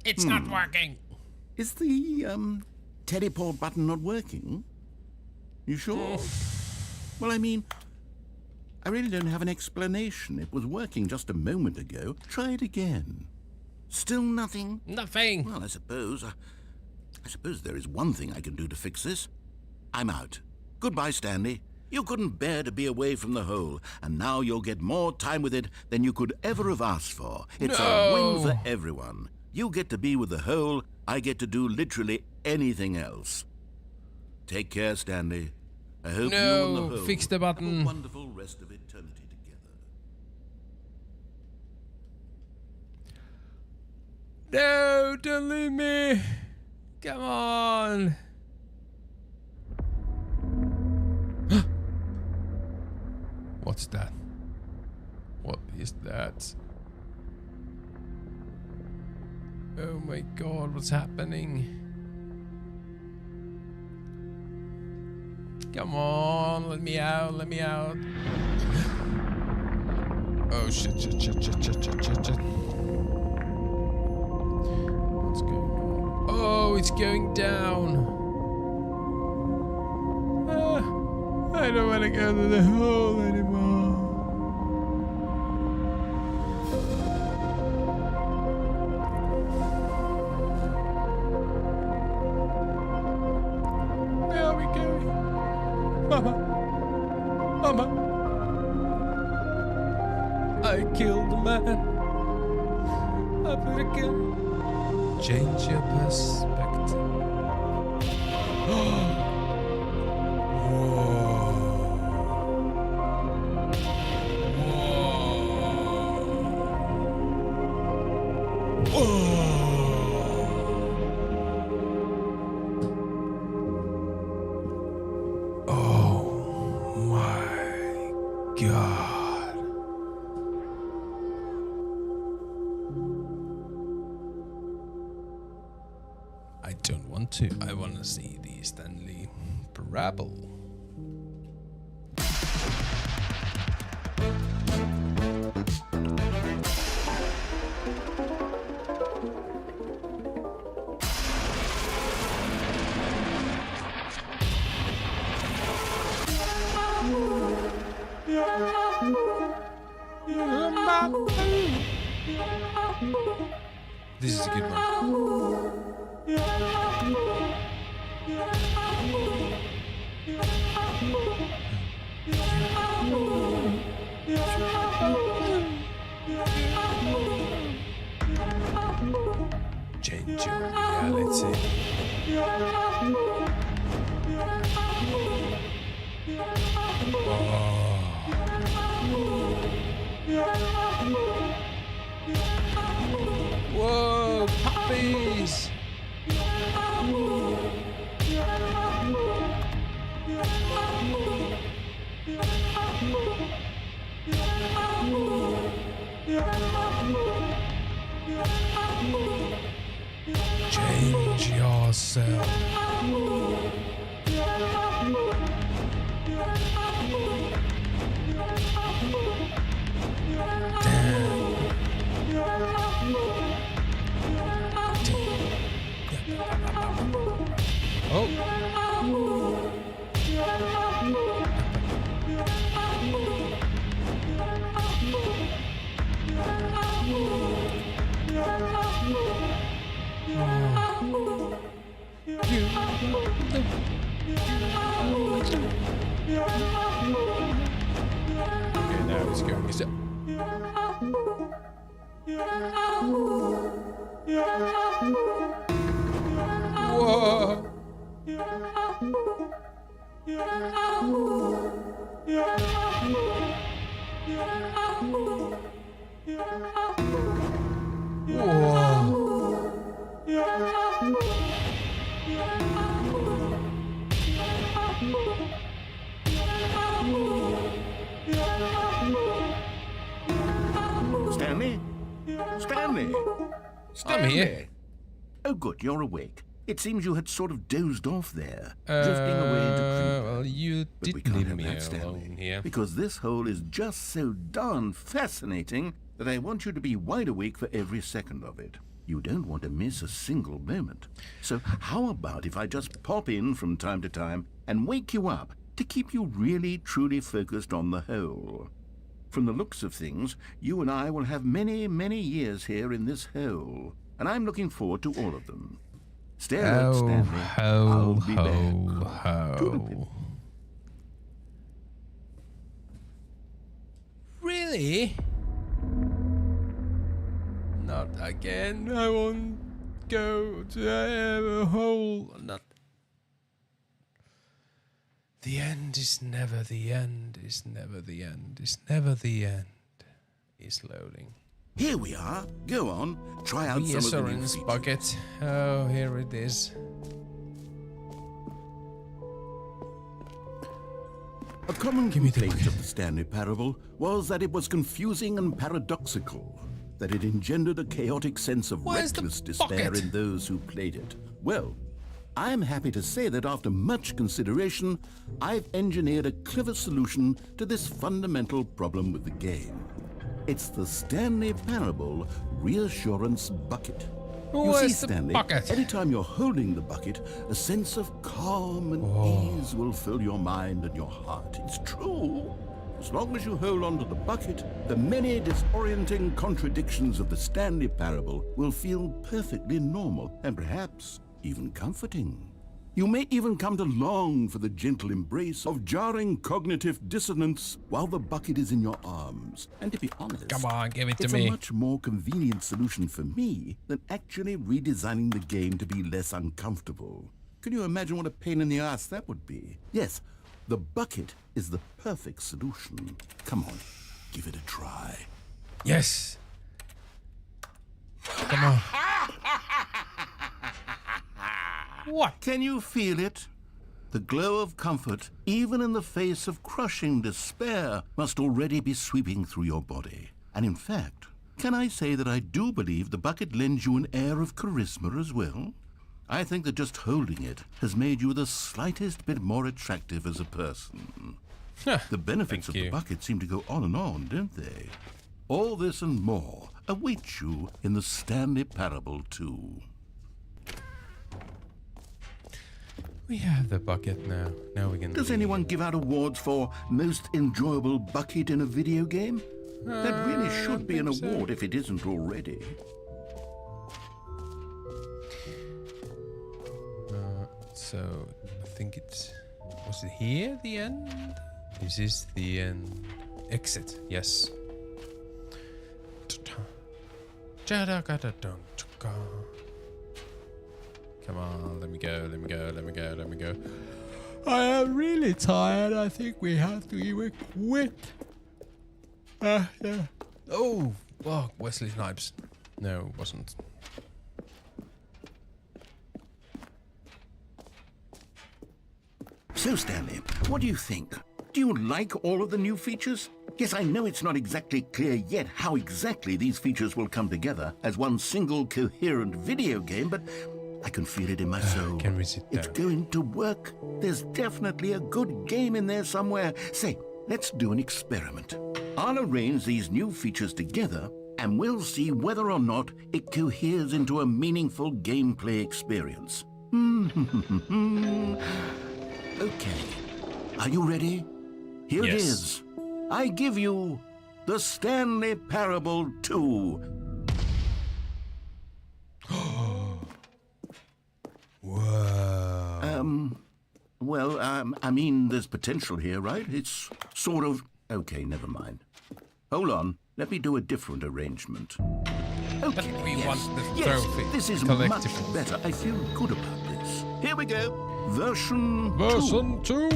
It's not working. Is the, teleport button not working? You sure? Well, I mean, I really don't have an explanation. It was working just a moment ago. Try it again. Still nothing? Nothing. Well, I suppose there is one thing I can do to fix this. I'm out. Goodbye, Stanley. You couldn't bear to be away from the hole, and now you'll get more time with it than you could ever have asked for. It's a win for everyone. You get to be with the hole, I get to do literally anything else. Take care, Stanley. I hope you and the hole fix the button. have a wonderful rest of eternity together. No, don't leave me. Come on. What's that? What is that? Oh my god, what's happening? Come on, let me out, let me out. Oh shit. What's going on? Oh, it's going down. I don't want to go to the hole anymore. Where are we going? Mama. I killed the man. I put a gun. Change your perspective. Whoa. Oh my god. I don't want to. I want to see the Stanley Parable. This is a good one. Change your reality. Whoa, puppies! Change yourself. Oh. Okay, now it's going. Is it? Whoa! Stanley? Stanley? I'm here. Oh, good, you're awake. It seems you had sort of dozed off there, drifting away into creep. Well, you But we did can't leave have me that, Stanley, alone here. because this hole is just so darn fascinating that I want you to be wide awake for every second of it. You don't want to miss a single moment. So how about if I just pop in from time to time and wake you up to keep you really, truly focused on the hole? From the looks of things, you and I will have many, many years here in this hole, and I'm looking forward to all of them. Stay alert, Stanley. I'll be back. Ho. Really? Not again. I won't go to a hole. Not. The end is never the end. Is never the end. Is never the end. Is loading. Here we are. Go on. Try out some of the new Reassurance features. bucket. Oh, here it is. A common Give me the complaint of the Stanley Parable was that it was confusing and paradoxical, that it engendered a chaotic sense of Where's the reckless despair bucket? in those who played it. Well, I am happy to say that after much consideration, I've engineered a clever solution to this fundamental problem with the game. It's the Stanley Parable Reassurance Bucket. You see, Where's the Stanley, bucket? anytime you're holding the bucket, a sense of calm and ease will fill your mind and your heart. It's true. As long as you hold on to the bucket, the many disorienting contradictions of the Stanley Parable will feel perfectly normal and perhaps even comforting. You may even come to long for the gentle embrace of jarring cognitive dissonance while the bucket is in your arms. And to be honest, Come on, give it to it's me. a much more convenient solution for me than actually redesigning the game to be less uncomfortable. Can you imagine what a pain in the ass that would be? Yes, the bucket is the perfect solution. Come on, give it a try. Yes. Come on. What? Can you feel it? The glow of comfort, even in the face of crushing despair, must already be sweeping through your body. And in fact, can I say that I do believe the bucket lends you an air of charisma as well? I think that just holding it has made you the slightest bit more attractive as a person. The benefits of Thank the you. bucket seem to go on, don't they? All this and more awaits you in the Stanley Parable 2. We have the bucket now. Now we can. Does anyone give out awards for most enjoyable bucket in a video game? That really should be an think so. award if it isn't already. So I think it's. Was it here? The end. This is the end. Exit. Yes. Come on, let me go, let me go, let me go, let me go. I am really tired. I think we have to even quit. Yeah. Oh, Wesley Snipes. No, it wasn't. So, Stanley, what do you think? Do you like all of the new features? Yes, I know it's not exactly clear yet how exactly these features will come together as one single coherent video game, but I can feel it in my soul. Can we sit It's down? going to work. There's definitely a good game in there somewhere. Say, let's do an experiment. I'll arrange these new features together, and we'll see whether or not it coheres into a meaningful gameplay experience. Okay. Are you ready? Here it Yes. is. I give you the Stanley Parable 2. Whoa. Well, I mean, there's potential here, right? It's sort of... Okay, never mind. Hold on. Let me do a different arrangement. Okay, we yes. want the Yes, trophy this is much collectibles. better. I feel good about this. Here we go. Version 2.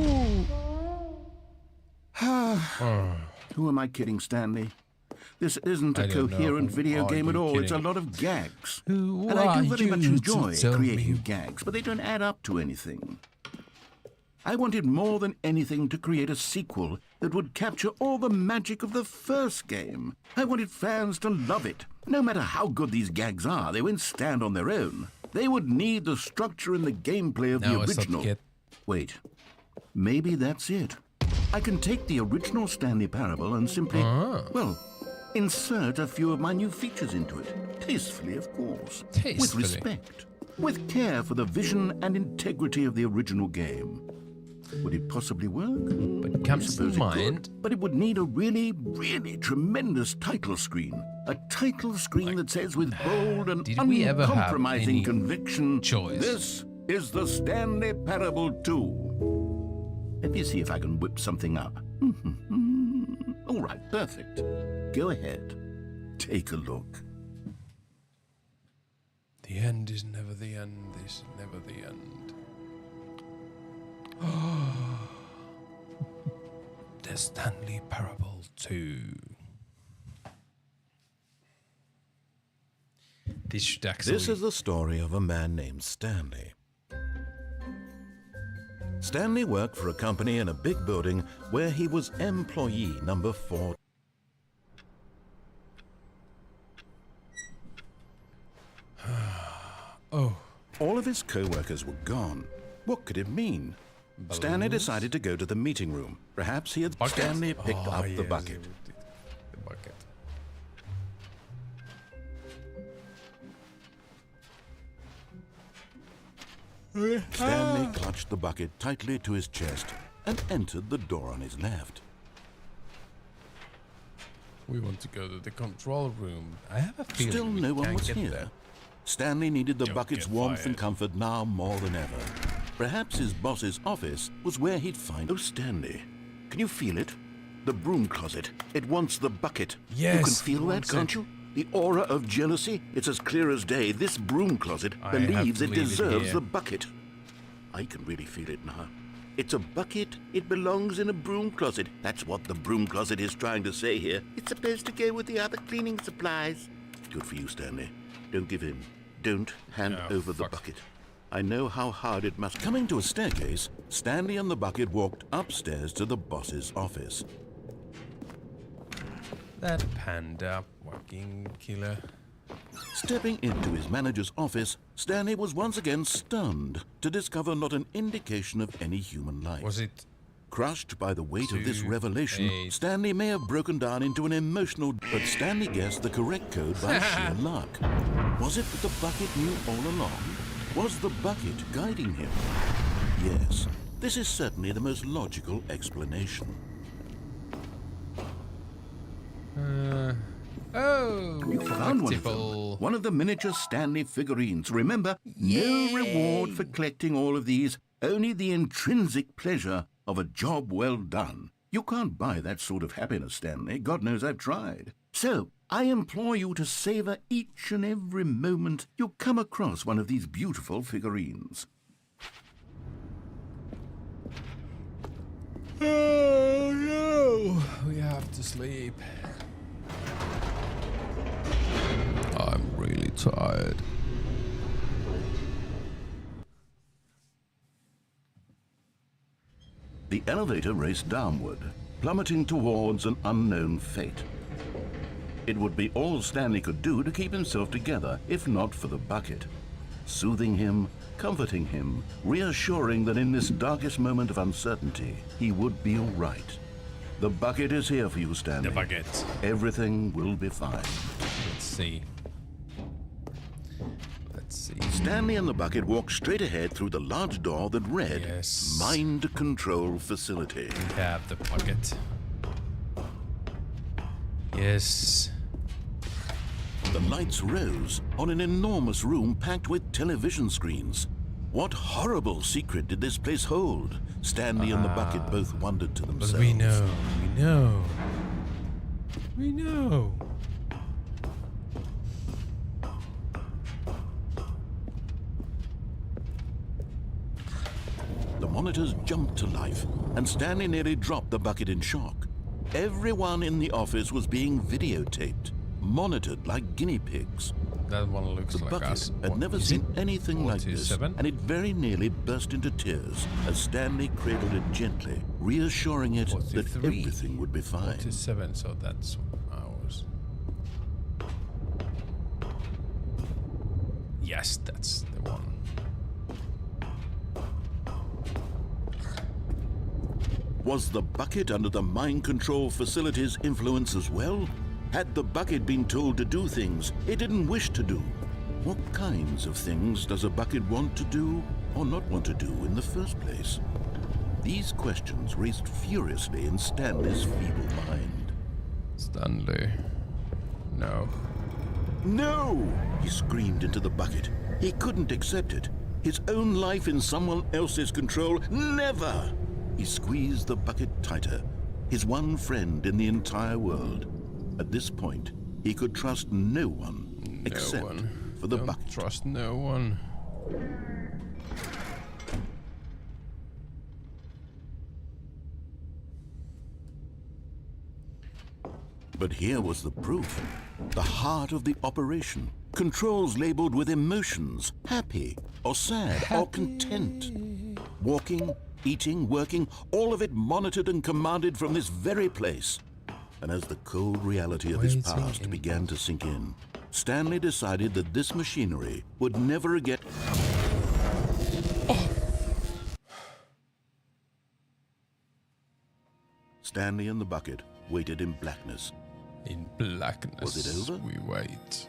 Who am I kidding, Stanley? This isn't a I don't know. coherent Who video are game at you all. It's a kidding? lot of gags. Who And I do are very much you enjoy to tell creating me? gags, but they don't add up to anything. I wanted more than anything to create a sequel that would capture all the magic of the first game. I wanted fans to love it. No matter how good these gags are, they won't stand on their own. They would need the structure and the gameplay of Now the I start to original. get- Wait, maybe that's it. I can take the original Stanley Parable and simply, well, insert a few of my new features into it. Tastefully, of course. With Tastefully. respect. With care for the vision and integrity of the original game. Would it possibly work? But I comes to suppose it mind. could, but it would need a really, really tremendous title screen. A title screen that says with bold and Did we ever have uncompromising any conviction, choice? this is the Stanley Parable 2. Let me see if I can whip something up. All right, perfect. Go ahead. Take a look. The end is never the end. Is never the end. The Stanley Parable 2. This should actually. This is the story of a man named Stanley. Stanley worked for a company in a big building where he was employee number 4. Oh, All of his co-workers were gone. What could it mean? Stanley decided to go to the meeting room. Perhaps he had bucket. Stanley picked up the yes, bucket. The bucket. Stanley clutched the bucket tightly to his chest and entered the door on his left. We want to go to the control room. I have a feeling Still we no one can't was get here. there. Stanley needed the Don't bucket's get warmth and fired. comfort now more than ever. Perhaps his boss's office was where he'd find... Oh, Stanley, can you feel it? The broom closet. It wants the bucket. Yes, You can it feel that, wants can't it. you? The aura of jealousy. It's as clear as day. This broom closet I have believes to it leave it deserves here. the bucket. I can really feel it now. It's a bucket. It belongs in a broom closet. That's what the broom closet is trying to say here. It's supposed to go with the other cleaning supplies. Good for you, Stanley. Don't give in. Don't hand Oh, over the fuck. bucket. I know how hard it must... Coming to a staircase, Stanley and the bucket walked upstairs to the boss's office. That panda fucking killer. Stepping into his manager's office, Stanley was once again stunned to discover not an indication of any human life. Was it? Crushed by the weight of this 2, revelation, 8. Stanley may have broken down into an emotional... But Stanley guessed the correct code by sheer luck. Was it that the bucket knew all along? Was the bucket guiding him? Yes, this is certainly the most logical explanation. Oh, You found one of them. collectible. One of the miniature Stanley figurines. Remember, no reward for collecting all of these, only the intrinsic pleasure of a job well done. You can't buy that sort of happiness, Stanley. God knows I've tried. So, I implore you to savor each and every moment you come across one of these beautiful figurines. Oh no, we have to sleep. I'm really tired. The elevator raced downward, plummeting towards an unknown fate. It would be all Stanley could do to keep himself together, if not for the bucket. Soothing him, comforting him, reassuring that in this darkest moment of uncertainty, he would be all right. The bucket is here for you, Stanley. The bucket. Everything will be fine. Let's see. Let's see. Stanley and the bucket walked straight ahead through the large door that read, Yes. Mind Control Facility. We have the bucket. Yes. The lights rose on an enormous room packed with television screens. What horrible secret did this place hold? Stanley and the bucket both wondered to But themselves. we know. We know. We know. monitors jumped to life, and Stanley nearly dropped the bucket in shock. Everyone in the office was being videotaped, monitored like guinea pigs. That one looks The like bucket us. had never seen anything like this, 47? and it very nearly burst into tears as Stanley cradled it gently, reassuring it that 43. everything would be fine. 47, so that's ours. Yes, that's the one. Was the bucket under the mind control facility's influence as well? Had the bucket been told to do things it didn't wish to do? What kinds of things does a bucket want to do or not want to do in the first place? These questions raced furiously in Stanley's feeble mind. Stanley. No. No! He screamed into the bucket. He couldn't accept it. His own life in someone else's control, never! He squeezed the bucket tighter, his one friend in the entire world. At this point, he could trust no one except for the bucket. Trust no one. But here was the proof. The heart of the operation. Controls labeled with emotions, happy or sad or content. Walking, eating, working, all of it monitored and commanded from this very place. And as the cold reality of his past began to sink in, Stanley decided that this machinery would never get... Stanley and the bucket waited in blackness. In blackness. Was it over? We wait.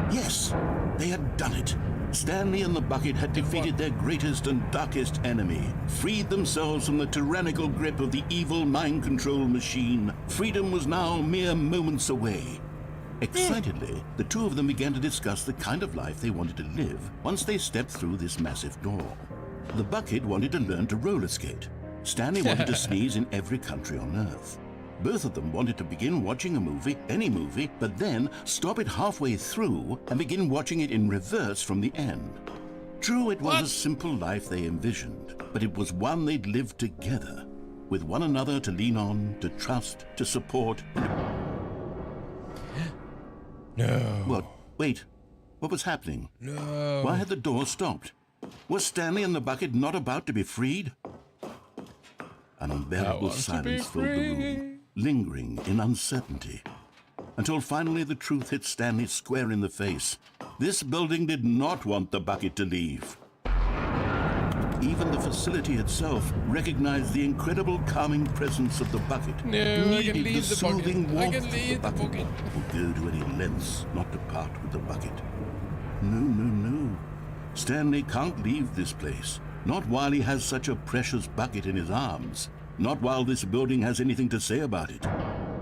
Yes, they had done it. Stanley and the bucket had defeated their greatest and darkest enemy, freed themselves from the tyrannical grip of the evil mind control machine. Freedom was now mere moments away. Excitedly, the two of them began to discuss the kind of life they wanted to live once they stepped through this massive door. The bucket wanted to learn to roller skate. Stanley wanted to sneeze in every country on Earth. Both of them wanted to begin watching a movie, any movie, but then stop it halfway through and begin watching it in reverse from the end. True, it was a simple life they envisioned, but it was one they'd lived together, with one another to lean on, to trust, to support. No. What? Wait. What was happening? No. Why had the door stopped? Was Stanley and the bucket not about to be freed? An unbearable silence filled the room, lingering in uncertainty, until finally the truth hit Stanley square in the face. This building did not want the bucket to leave. Even the facility itself recognized the incredible calming presence of the bucket. No, I can leave the soothing bucket. I warmth can of leave the bucket. Would go to any lengths not to part with the bucket. No, no, no. Stanley can't leave this place. Not while he has such a precious bucket in his arms. Not while this building has anything to say about it.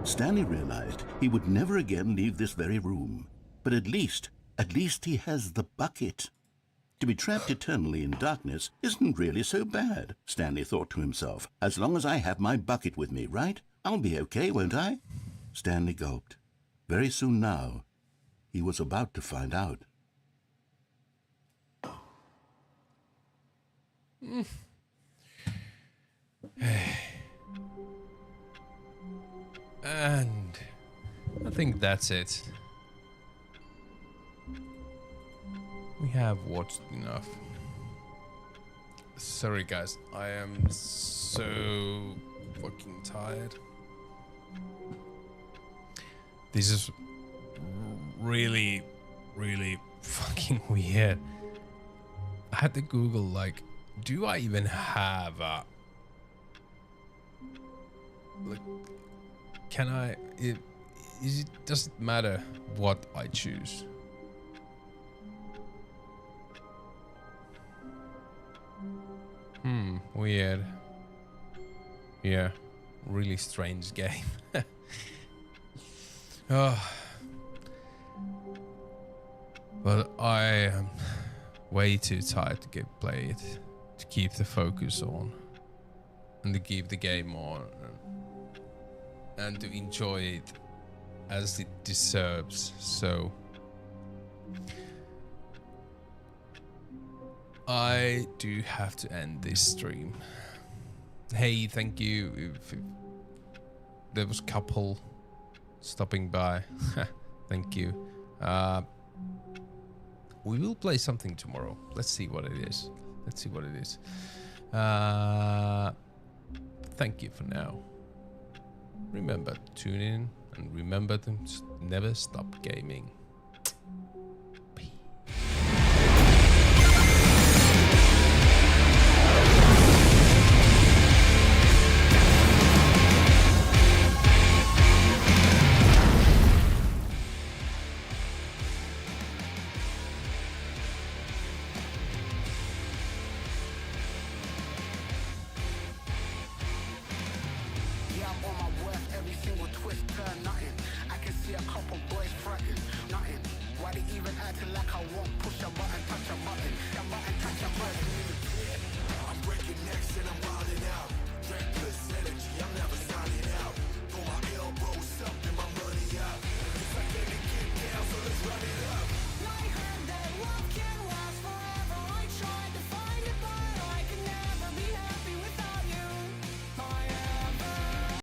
Stanley realized he would never again leave this very room. But at least he has the bucket. To be trapped eternally in darkness isn't really so bad, Stanley thought to himself. As long as I have my bucket with me, right? I'll be okay, won't I? Stanley gulped. Very soon now, he was about to find out. And I think that's it. We have watched enough. Sorry guys, I am so fucking tired. This is really fucking weird. I had to Google, like, do I even have a... Like, can I... Does it matter what I choose? Weird. Yeah, really strange game. Oh. But I am way too tired to play it, to keep the focus on, and to keep the game on, and to enjoy it as it deserves. So I do have to end this stream. Hey, thank you. If there was a couple stopping by. Thank you. We will play something tomorrow. Let's see what it is. Let's see what it is. Thank you for now. Remember to tune in and remember to never stop gaming. I'm breaking necks and I'm wilding out.